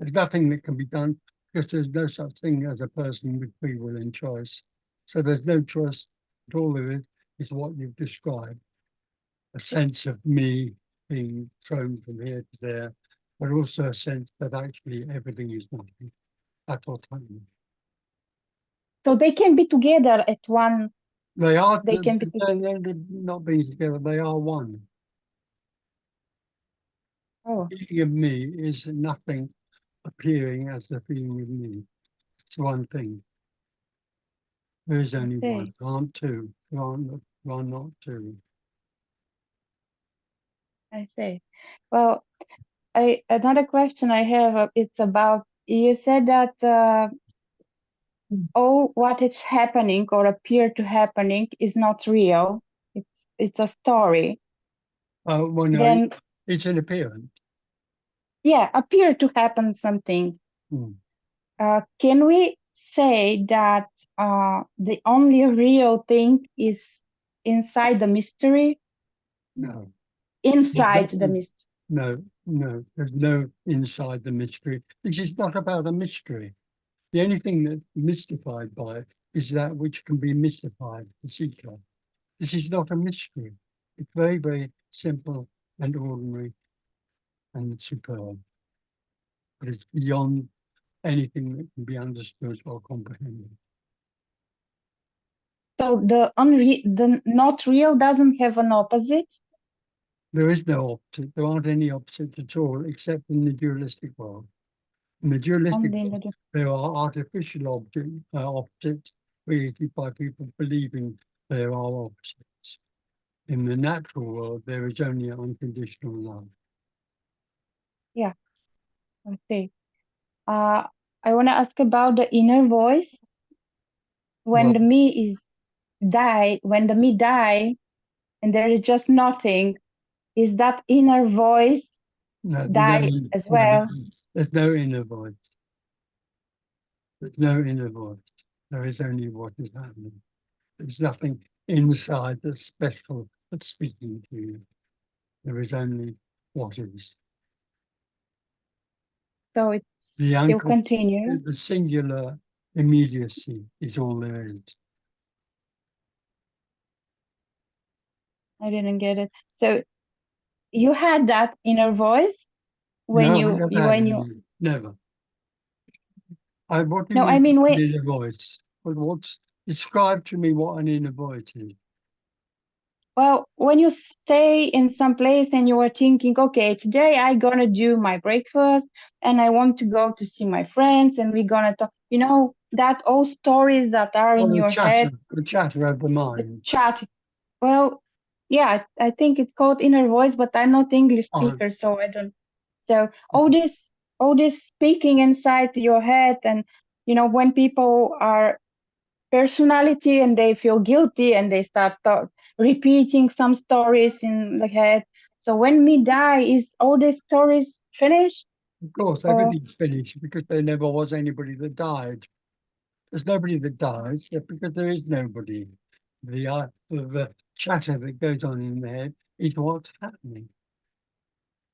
There's nothing that can be done, because there's no such thing as a person with free will and choice. So there's no choice. All there is what you've described. A sense of me being thrown from here to there, but also a sense that actually everything is nothing. That's what's happening. so they can be together at one. They are. They can be They're not being together. They are one. Oh. The feeling of me is nothing appearing as the feeling of me. It's one thing. There is only Okay. one. There aren't two. There are not two. I see. Well, another question I have, it's about, you said that all what is happening or appear to happening is not real. It's a story. Oh, well, no, Then, it's an appearance. yeah, appear to happen something. Hmm. Can we say that the only real thing is inside the mystery? No. Inside the mystery. No, no, there's no inside the mystery. This is not about a mystery. The only thing that's mystified by it is that which can be mystified, the seeker. This is not a mystery. It's very, very simple and ordinary and superb. But it's beyond anything that can be understood or comprehended. So the not real doesn't have an opposite? There is no opposite. There aren't any opposites at all, except in the dualistic world. In the dualistic Only in world, the there are artificial opposites created by people believing there are opposites. In the natural world, there is only unconditional love. Yeah, I see. I want to ask about the inner voice. When Well, the me is die, when the me die, and there is just nothing, is that inner voice no, die as well? there's no inner voice. There's no inner voice. There is only what is happening. There's nothing inside that's special that's speaking to you. There is only what is. So it's The still continue. the singular immediacy is all there is. I didn't get it. So you had that inner voice when No, you never had when you any, never. What do you no, I mean mean an when inner voice? What's describe to me what an inner voice is? well, when you stay in some place and you are thinking, okay, today I gonna do my breakfast and I want to go to see my friends and we're gonna talk, you know, that all stories that are in your head, The chatter of the the mind. chat. Well, yeah, I think it's called inner voice, but I'm not English Oh, speaker, so I don't. So all this speaking inside your head, and you know, when people are personality and they feel guilty and they start repeating some stories in the head. So when me die, is all these stories finished? of course, Or everything's finished because there never was anybody that died. There's nobody that dies because there is nobody. The chatter that goes on in the head is what's happening.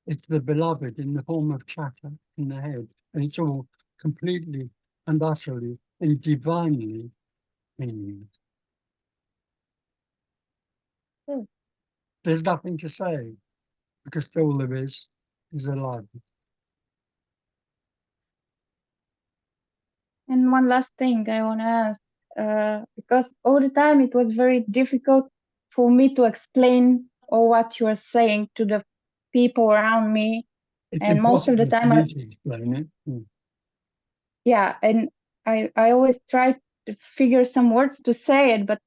It's the beloved in the form of chatter in the head, and it's all completely and utterly and divinely meaningless. Hmm. There's nothing to say because all there is alive. and one last thing I want to ask, because all the time it was very difficult for me to explain all what you are saying to the people around me, It's and most of the impossible for time me to explain it. yeah, and I always try to figure some words to say it, but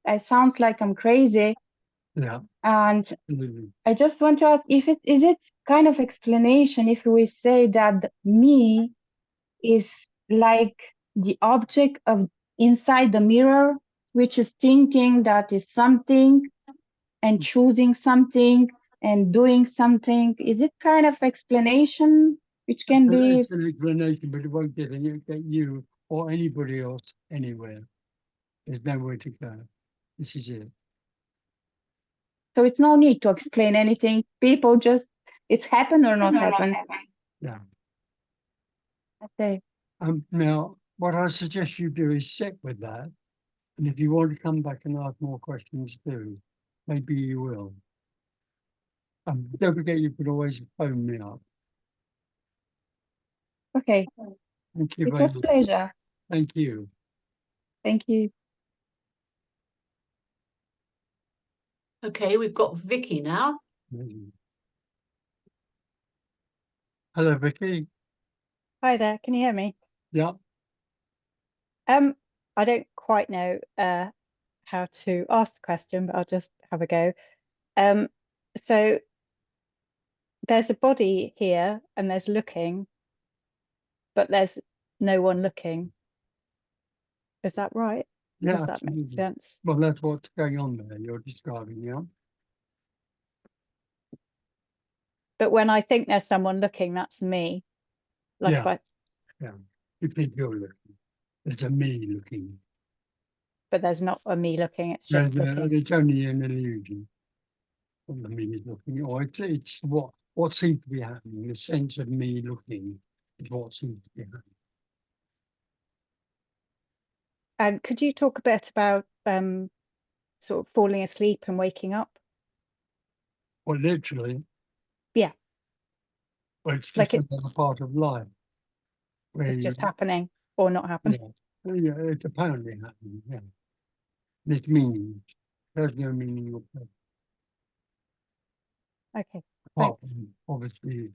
I sounds like I'm crazy. Yeah, And absolutely. I just want to ask if is it kind of explanation if we say that the me is like the object of inside the mirror, which is thinking that is something and choosing something and doing something. Is it kind of explanation which can be? It's an explanation, but it won't get you or anybody else anywhere. There's nowhere to go. This is it. So it's no need to explain anything. People just it's happened or not happened. Yeah. Okay. Now, what I suggest you do is sit with that, and if you want to come back and ask more questions, do. Maybe you will. Don't forget, you can always phone me up. Okay. Thank you It very was much. pleasure. Thank you. Thank you. Okay, we've got Vicky now. Hello, Vicky. Hi there, can you hear me? Yeah. I don't quite know how to ask the question, but I'll just have a go. So there's a body here and there's looking, but there's no one looking. Is that right? Yeah, Does that make absolutely. sense? Well, that's what's going on there. You're describing, yeah. But when I think there's someone looking, that's me. Like Yeah. if I, Yeah. You think you're looking. It's a me looking. but there's not a me looking, it's There's just looking. it's only an illusion. What the me is looking, or it's what seems to be happening. The sense of me looking is what seems to be happening. And could you talk a bit about sort of falling asleep and waking up? Well, literally, Yeah, well, it's like just another part of life. Where it's you, just happening or not happening. yeah, it's apparently happening. Yeah, it's meaning. There's no meaning of that. Okay, Apart thanks. from obviously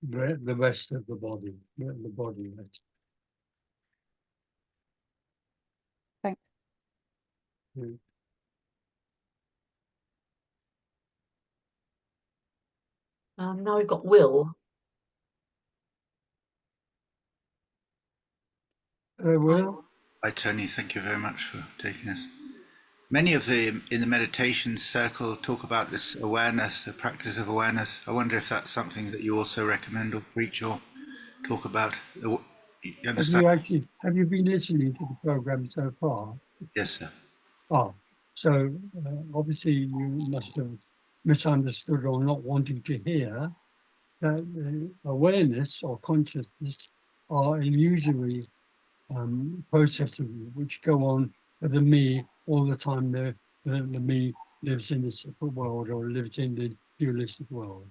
the rest of the body, the body rest. Thanks. Yeah. Now we've got Will. Will? Hi, Tony. Thank you very much for taking us. Many of the in the meditation circle talk about this awareness, the practice of awareness. I wonder if that's something that you also recommend or preach or talk about. You understand? Have you been listening to the program so far? Yes, sir. Oh, so obviously you must have misunderstood or not wanting to hear that awareness or consciousness are illusory processes which go on for the me all the time. The me lives in a separate world or lives in the dualistic world.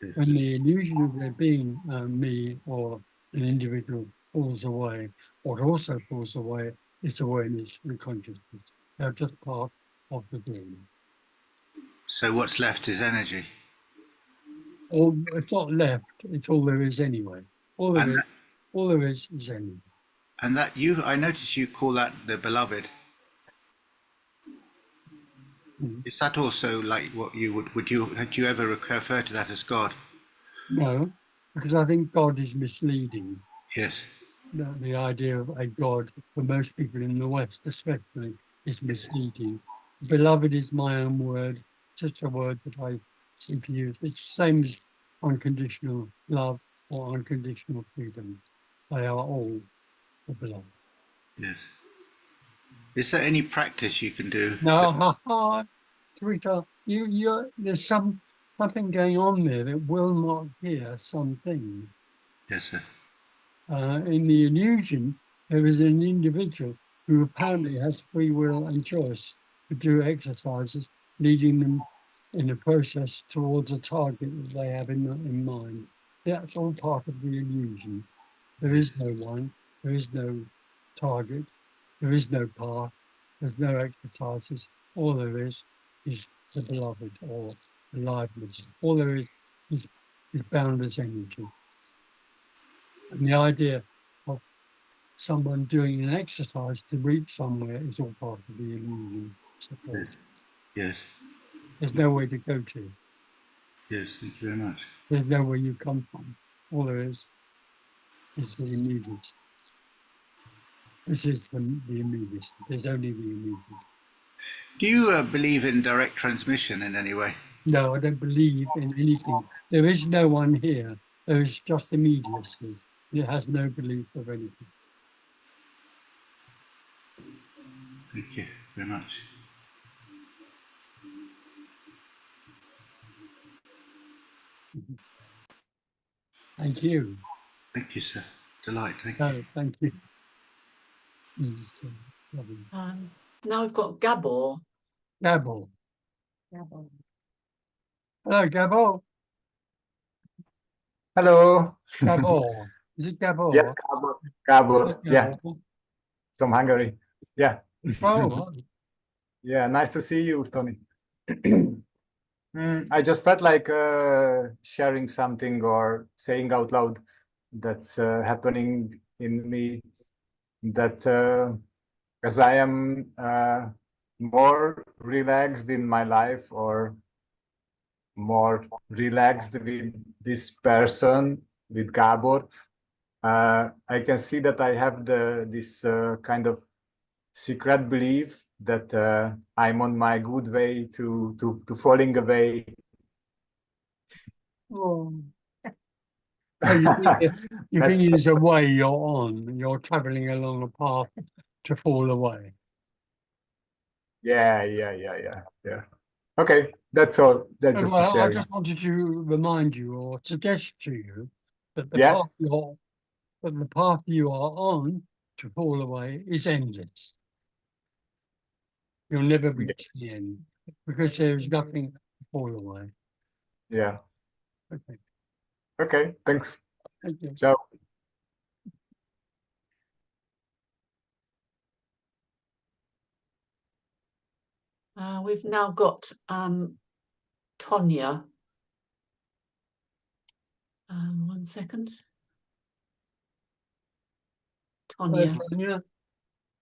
Yes. When the illusion of there being me or an individual falls away, what also falls away is awareness and consciousness. They're just part of the being. So what's left is energy. All it's not left, it's all there is anyway. All there is energy. And that I notice you call that the beloved. Is that also like what you would you ever refer to that as God? No, because I think God is misleading. Yes. The idea of a God, for most people in the West especially, is misleading. Beloved is my own word, just a word that I seem to use. It's the same as unconditional love or unconditional freedom. They are all the beloved. Yes. Is there any practice you can do? No, Rita, there's something going on there that will not hear some things. Yes, sir. In the illusion, there is an individual who apparently has free will and choice to do exercises, leading them in a process towards a target that they have in mind. That's all part of the illusion. There is no one, there is no target, there is no path, there's no exercises. All there is the beloved or aliveness. All there is boundless energy. And the idea of someone doing an exercise to reach somewhere is all part of the illusion. Yes. Yes. There's nowhere to go to. Yes, thank you very much. There's nowhere you come from. All there is the immediate. This is the immediate. There's only the immediate. Do you believe in direct transmission in any way? No, I don't believe in anything. There is no one here. There is just immediacy. It has no belief of anything. Thank you very much. Thank you. Thank you, sir. Delight. Thank No, you. thank you. Now we've got Gabor. Gabor. Hello, Gabor. Hello. Gabor. Is it Gabor? Yes, Gabor. Gabor. Yeah, Gabor. from Hungary. Yeah. Oh, Yeah, nice to see you, Tony. I just felt like sharing something or saying out loud that's happening in me that as I am more relaxed in my life, or more relaxed with this person, with Gabor, I can see that I have this kind of secret belief that I'm on my good way to falling away. Oh. Oh, you think there's a way you're on, you're traveling along a path to fall away. Yeah. Okay, that's all. That's just a Well, I sharing. just wanted to remind you or suggest to you that the Yeah. path you are on to fall away is endless. You'll never reach the end because there is nothing to fall away. Yeah. Okay. Okay, thanks. Thank you. Ciao. We've now got Tonya. 1 second. Tonya. Tonya.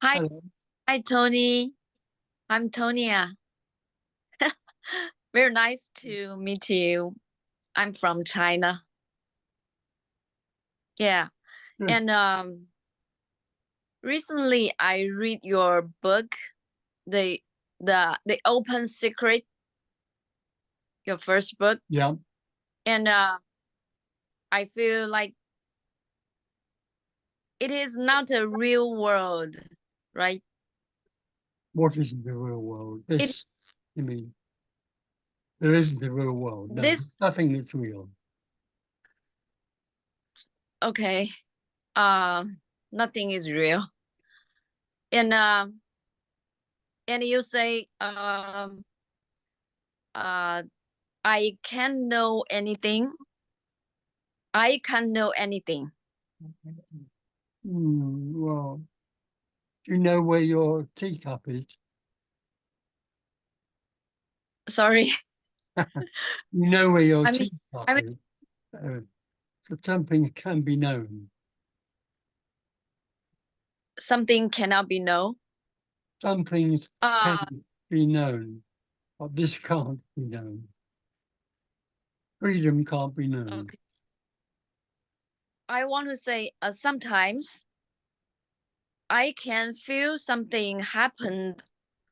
Hi, Hello. hi, Tony. I'm Tonya. Very nice to meet you. I'm from China. Yeah, and recently I read your book, the Open Secret, your first book. Yeah. And I feel like it is not a real world, right? What is the real world? This, you mean? There isn't a real world. No, This nothing is real. okay. Nothing is real. And you say I can't know anything. I can't know anything. Well, do you know where your teacup is? Sorry. You know where your I mean, teacup is. So something can be known. something cannot be known. Some things can be known, but this can't be known. Freedom can't be known. Okay. I want to say sometimes I can feel something happened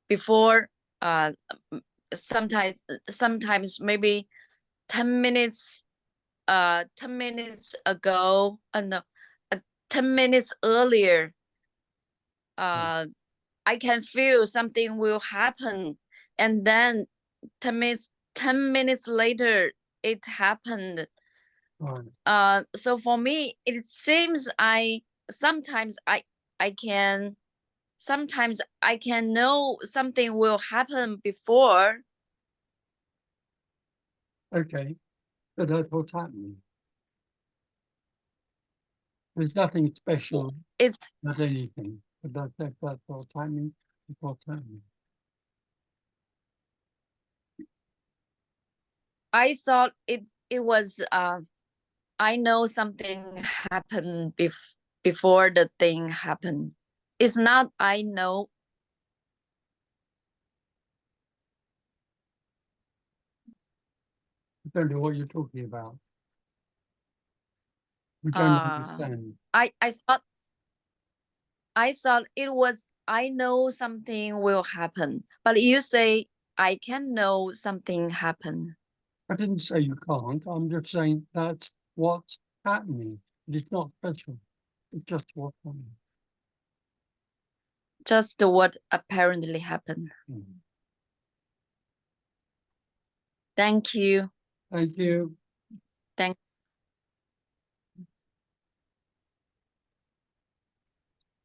before. Sometimes maybe 10 minutes 10 minutes ago, no, 10 minutes earlier, I can feel something will happen, and then 10 minutes later it happened. Right. So for me it seems sometimes I can know something will happen before. Okay, so that's what's happening. There's nothing special about anything, but that's what's happening. That's what's happening. I thought it was I know something happened before the thing happened. It's not I know. I don't know what you're talking about. We don't understand. I thought it was I know something will happen, but you say I can know something happen. I didn't say you can't. I'm just saying that's what's happening. It's not special. It's just what's happening. Just what apparently happened. Thank you. Thank you. Thank.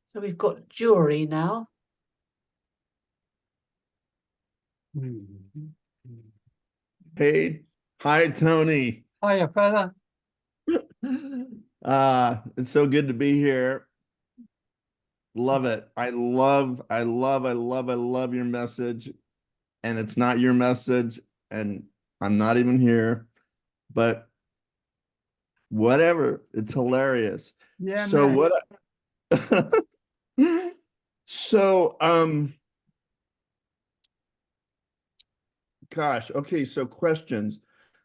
So we've got Jury now. Hey, hi, Tony. Hiya, fella. It's so good to be here. Love it. I love your message. And it's not your message, and I'm not even here, but whatever. It's hilarious. Yeah, So man. what So, gosh, okay, so questions.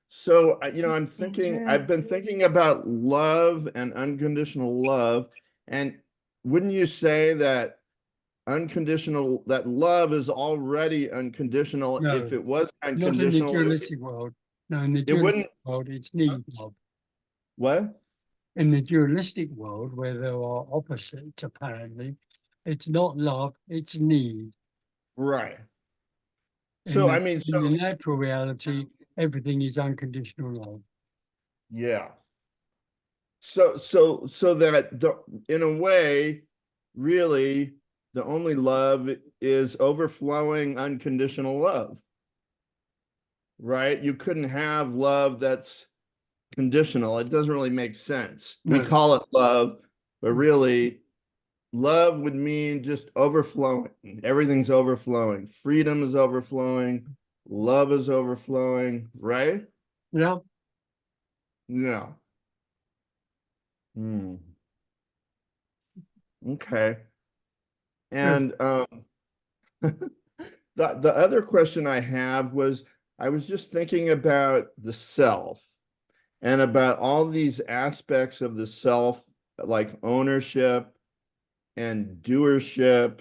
So, I'm thinking, I've been thinking about love and unconditional love. And wouldn't you say that that love is already unconditional? No, If it was not in the unconditional, dualistic world. No, in the it wouldn't. dualistic world, it's need love. What? In the dualistic world, where there are opposites, apparently, it's not love, it's need. Right. In So, the, I mean, in so the natural reality, everything is unconditional love. yeah. So that in a way, really, the only love is overflowing unconditional love, right? You couldn't have love that's conditional. It doesn't really make sense. We No. call it love, but really, love would mean just overflowing. Everything's overflowing. Freedom is overflowing. Love is overflowing, right? Yeah. Yeah. Okay. And the other question I have was, I was just thinking about the self and about all these aspects of the self, like ownership and doership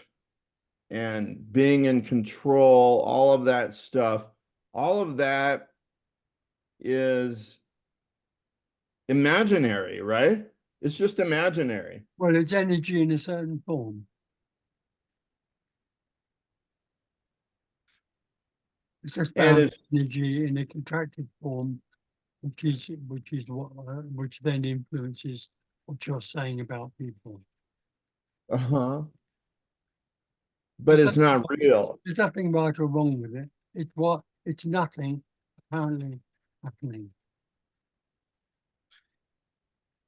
and being in control, all of that stuff. All of that is imaginary, right? It's just imaginary. Well, it's energy in a certain form. It's just And bound it's energy in a contracted form, which then influences what you're saying about people. uh-huh. But it's not real. There's nothing right or wrong with it. It's nothing apparently happening.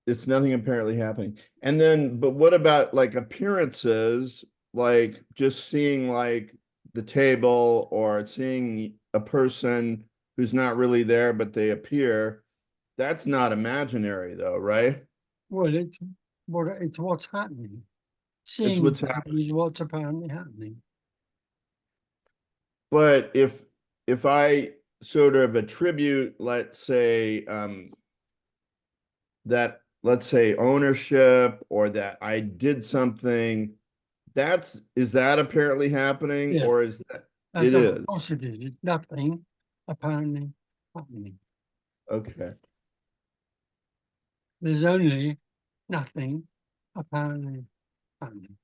It's nothing apparently happening. And then, but what about like appearances, like just seeing like the table or seeing a person who's not really there, but they appear? That's not imaginary though, right? Well, it's what's happening. It's Seeing what's happening. is what's apparently happening. But if I sort of attribute, let's say, that, let's say, ownership or that I did something, is that apparently happening, Yeah. or is that Of it is? course it is. It's nothing apparently happening. Okay. There's only nothing apparently happening.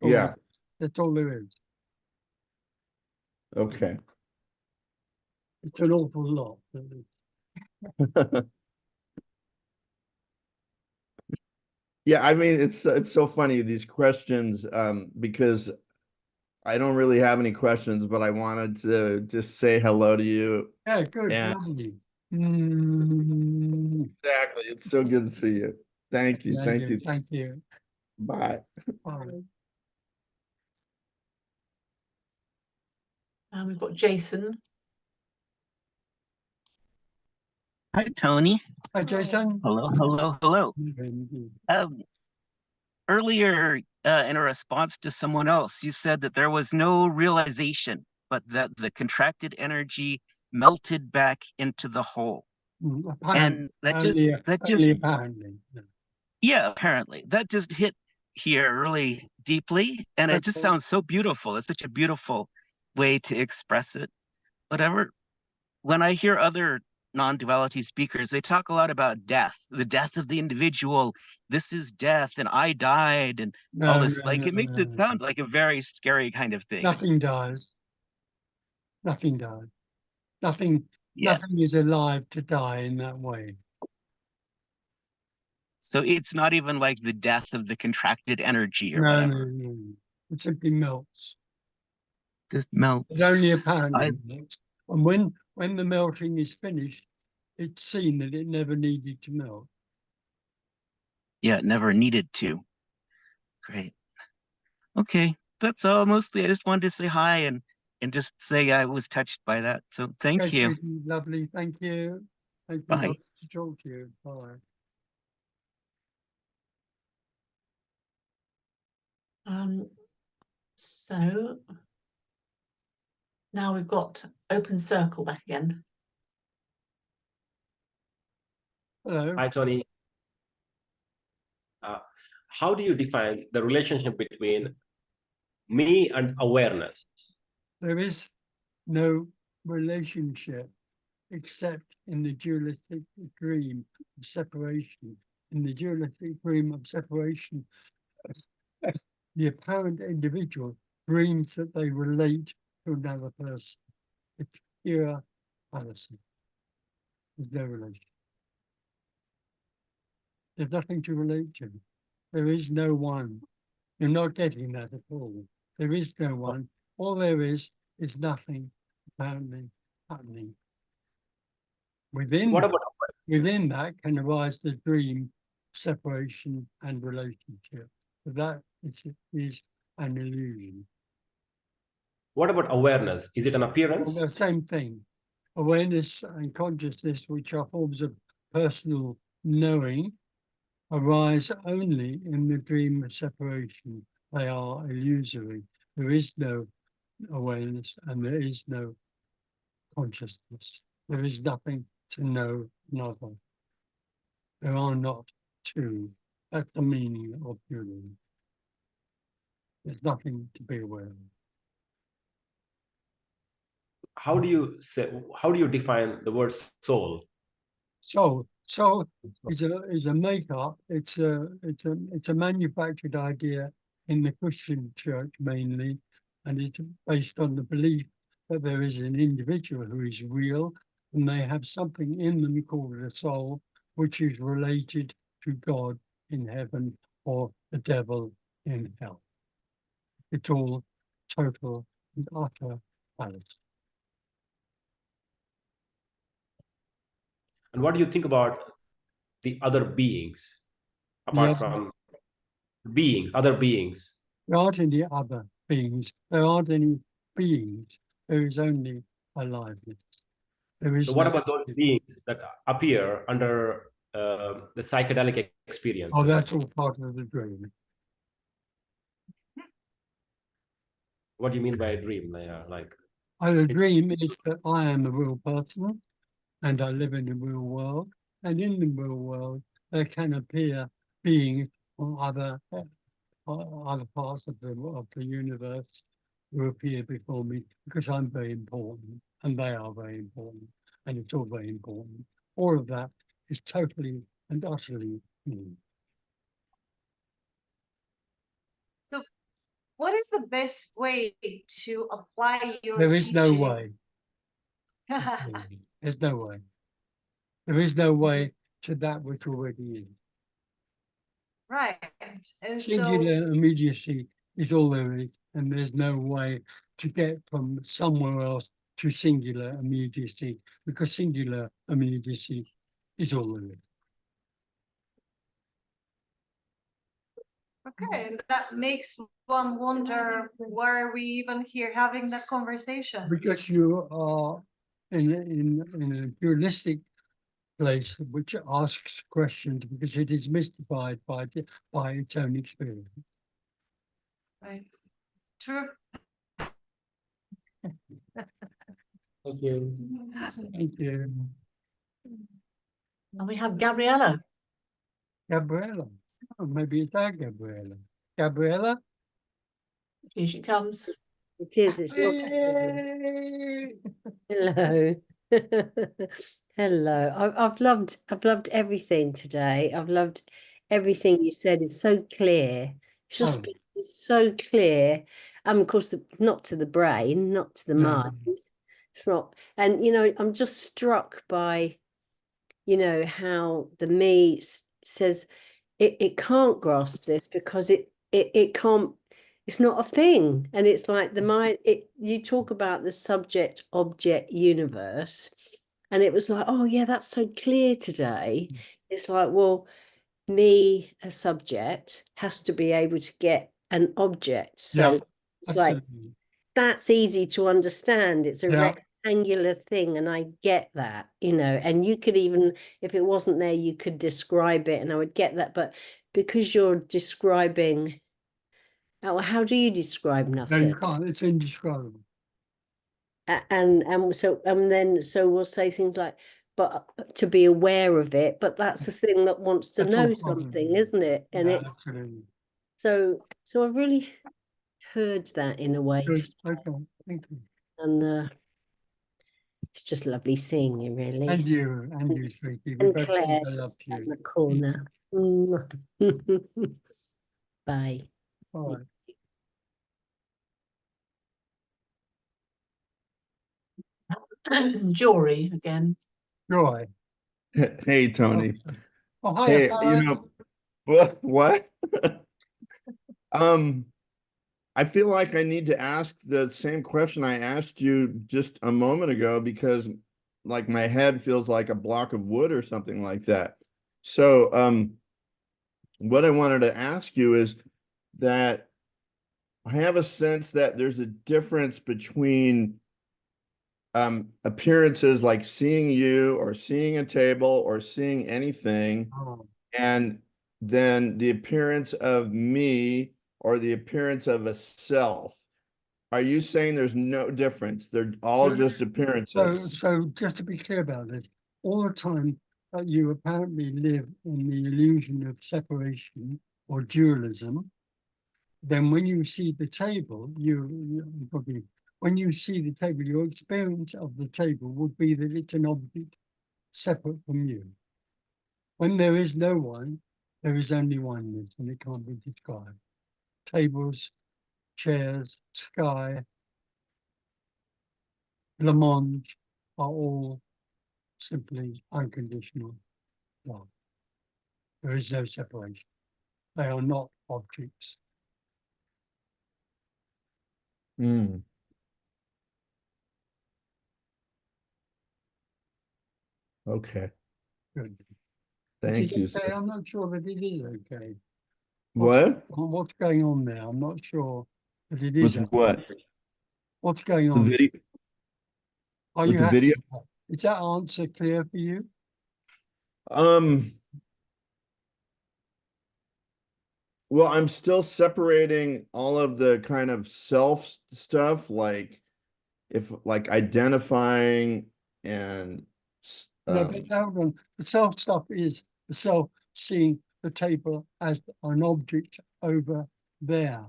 Yeah. That's all there is. Okay. It's an awful lot. Yeah, I mean, it's so funny, these questions, because I don't really have any questions, but I wanted to just say hello to you. Yeah, good. And Lovely. exactly. It's so good to see you. Thank you. Thank you. Thank you. Bye. Bye. We've got Jason. Hi, Tony. Hi, Jason. Hello, hello, hello. Earlier, in a response to someone else, you said that there was no realization, but that the contracted energy melted back into the whole. And Apparently. Yeah, apparently. That just hit here really deeply, and it just sounds so beautiful. It's such a beautiful way to express it. Whatever. When I hear other non-duality speakers, they talk a lot about death, the death of the individual. This is death, and I died, and all this. It makes it sound like a very scary kind of thing. Nothing dies. Nothing dies. Nothing is alive to die in that way. So it's not even like the death of the contracted energy or whatever. No. It simply melts. Just melts. It only apparently melts. And when the melting is finished, it's seen that it never needed to melt. Yeah, it never needed to. Great. Okay, that's all. Mostly, I just wanted to say hi and just say I was touched by that. So thank you. Lovely. Thank you. Thank you. Bye. Nice to talk to you. Bye. So now we've got open circle back again. Hello. Hi, Tony. How do you define the relationship between me and awareness? There is no relationship except in the dualistic dream of separation. In the dualistic dream of separation, the apparent individual dreams that they relate to another person. It's pure fallacy. There's no relation. There's nothing to relate to. There is no one. You're not getting that at all. There is no one. All there is nothing apparently happening. Within What that, about within that can arise the dream, separation and relationship. But that is an illusion. what about awareness? Is it an appearance? Well, the same thing. Awareness and consciousness, which are forms of personal knowing, arise only in the dream of separation. They are illusory. There is no awareness and there is no consciousness. There is nothing to know another. There are not two. That's the meaning of dualism. There's nothing to be aware of. How do you define the word soul? Soul is a makeup. It's a manufactured idea in the Christian church mainly, and it's based on the belief that there is an individual who is real, and they have something in them called a soul, which is related to God in heaven or the devil in hell. It's all total and utter fallacy. And what do you think about the other beings, apart from beings, other beings? There aren't any other beings. There aren't any beings. There is only aliveness. There is So what no- about those beings that appear under the psychedelic experiences? Oh, that's all part of the dream. What do you mean by a dream? The dream is that I am a real person and I live in the real world. And in the real world, there can appear beings from other parts of the universe who appear before me because I'm very important and they are very important and it's all very important. All of that is totally and utterly me. So what is the best way to apply your There is no teaching? way. There's no way. There is no way to that which already is. Right. And Singular immediacy is all there is, and there's no way to get from somewhere else to singular immediacy, because singular immediacy is all there is. okay, and that makes one wonder, why are we even here having that conversation? Because you are in a dualistic place which asks questions because it is mystified by its own experience. Right. True. Thank you. Thank you. And we have Gabriella. Gabriella. Oh, maybe it's our Gabriella. Gabriella? Here she comes. It is. It's not. Hello. Hello. I've loved everything today. I've loved everything you said. It's so clear. It's just it's so clear. Of course, not to the brain, not to the mind. It's not. And I'm just struck by, how the me says it can't grasp this because it can't. It's not a thing. And it's like the mind, you talk about the subject object universe, and it was like, oh yeah, that's so clear today. It's like, well, me, a subject, has to be able to get an object. So it's like, that's easy to understand. It's a rectangular thing, and I get that, and you could even, if it wasn't there, you could describe it and I would get that. But because you're describing How do you describe No, nothing? you can't. It's indescribable. So we'll say things like, but to be aware of it, but that's the thing that wants to That's know all something, problem. isn't it? And Yeah, it's absolutely. so I really heard that in a way Good. today. Okay. Thank you. And it's just lovely seeing you, really. And you, sweetie. We And both Claire think I love just in you. the corner. Bye. All right. Jory again. Joy. Hey, Tony. Oh, hi. Hey, you know, what? I feel like I need to ask the same question I asked you just a moment ago because like my head feels like a block of wood or something like that. So, what I wanted to ask you is that I have a sense that there's a difference between appearances like seeing you or seeing a table or seeing anything, and then the appearance of me or the appearance of a self. Are you saying there's no difference? They're all just appearances. So just to be clear about this, all the time that you apparently live in the illusion of separation or dualism, then when you see the table, when you see the table, your experience of the table would be that it's an object separate from you. When there is no one, there is only oneness, and it can't be described. Tables, chairs, sky, Le Monde are all simply unconditional love. There is no separation. They are not objects. Mm. Okay. Good. Thank you, Okay? sir. I'm not sure that it is okay. What? What's going on there? I'm not sure that it With is okay. what? What's going The on? video? Are With you the happy? video? Is that answer clear for you? Well, I'm still separating all of the kind of self stuff, like if like identifying and No, but hold on. The self stuff is the self seeing the table as an object over there.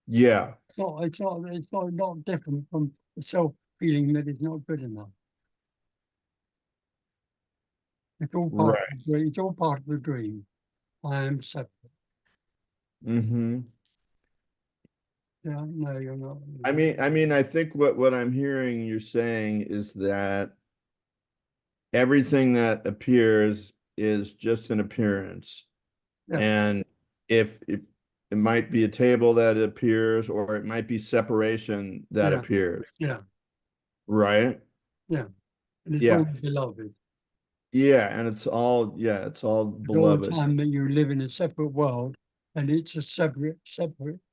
yeah, It's not different from the self feeling that it's not good enough. It's all part right. of the dream. It's all part of the dream. I am separate. Mm-hmm. Yeah, no, you're not. I mean, I think what I'm hearing you're saying is that everything that appears is just an appearance. Yeah. And if it might be a table that appears, or it might be separation that Yeah. appears, Yeah, right? yeah. And it's Yeah. all beloved. Yeah, and it's all All the beloved. time that you live in a separate world, and it's a separate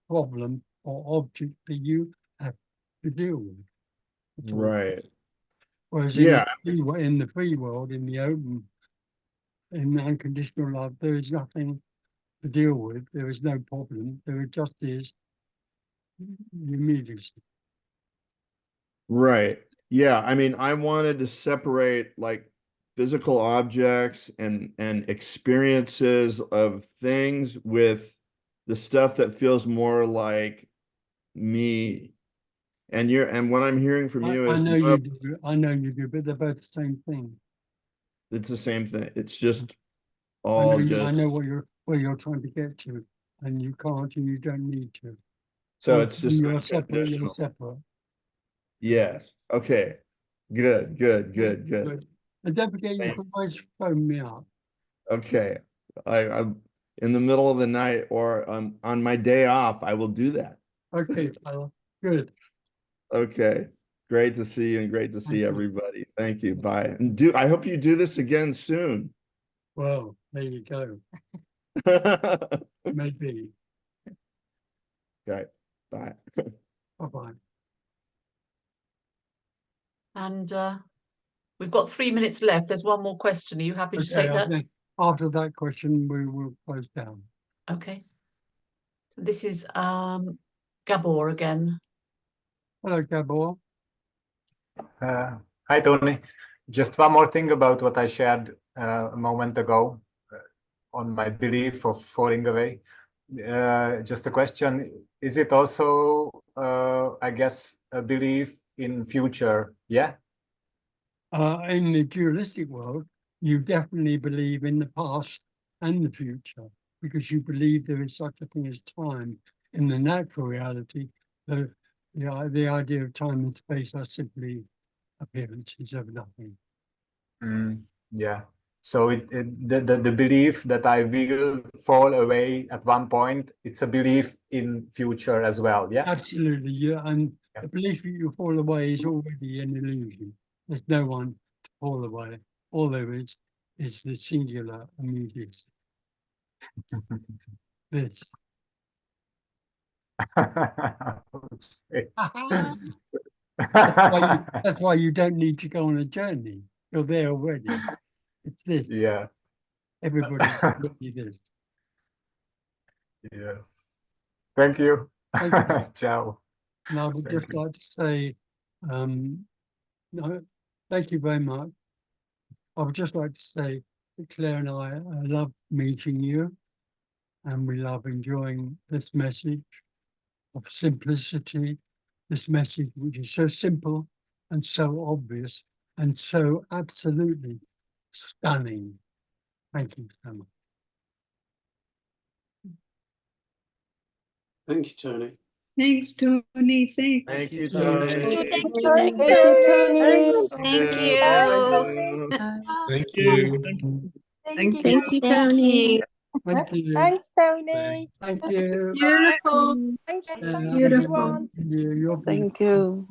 problem or object that you have to deal with. That's all. Right. Whereas Yeah. in the free world, in the open, in unconditional love, there is nothing to deal with. There is no problem. There just is immediacy. Right. Yeah. I mean, I wanted to separate like physical objects and experiences of things with the stuff that feels more like me. And what I'm hearing from you I is know no, you do. I know you do, but they're both the same thing. it's the same thing. It's just I all know just where you're trying to get to, and you can't, and you don't need to. so it's just You're unconditional. separate. You're separate. Yes. Okay. Good. And don't forget, you can always phone me up. Okay. I'm in the middle of the night or on my day off, I will do that. Okay, fella. Good. Okay. Great to see you and great to see Thank you. everybody. Thank you. Bye. And I hope you do this again soon. Well, there you go. Maybe. Okay. Bye. Bye-bye. And we've got 3 minutes left. There's one more question. Are you happy to Okay, take I that? think after that question, we will close down. Okay. So this is Gabor again. Hello, Gabor. Hi, Tony. Just one more thing about what I shared a moment ago on my belief of falling away. Just a question, is it also, I guess, a belief in future? Yeah? In the dualistic world, you definitely believe in the past and the future because you believe there is such a thing as time. In the natural reality, the idea of time and space are simply appearances of nothing. Yeah. So the belief that I will fall away at one point, it's a belief in future as well, yeah? Absolutely, yeah. And the belief that you fall away is already an illusion. There's no one to fall away. All there is the singular immediacy. This. That's why you don't need to go on a journey. You're there already. It's this. Yeah. Everybody's already this. Yes. Thank you. Thank you. Ciao. And I would Thank just you. like to say, no, thank you very much. I would just like to say that Claire and I love meeting you, and we love enjoying this message of simplicity, this message which is so simple and so obvious and so absolutely stunning. Thank you so much. Thank you, Tony. Thanks, Tony. Thanks. Thank you, Tony. Thank you. Thank you, Tony. Thank you. Thank you. Thank you. Thank you, Tony. Thank you. Thanks, Tony. Thank you. Beautiful. Thanks, Beautiful. You're Thank you.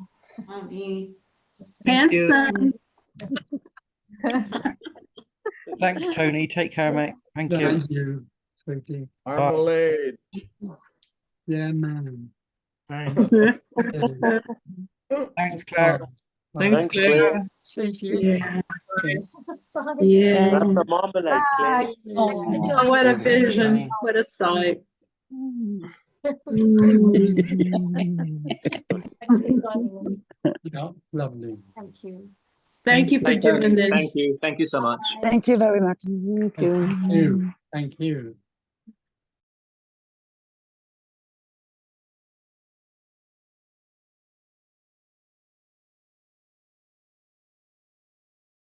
Handsome. Thanks, Tony. Take care, mate. Thank you. Thank you. Sweetie. Marmalade. Yeah, man. Thanks, Claire. Thanks, Claire. See you. Yeah. Bye. Yeah. That's a marmalade, Claire. Oh, what a vision. What a sight. Yeah, lovely. Thank you. Thank you for doing this. Thank you. Thank you so much. Thank you very much. Thank you. Thank you. Thank you.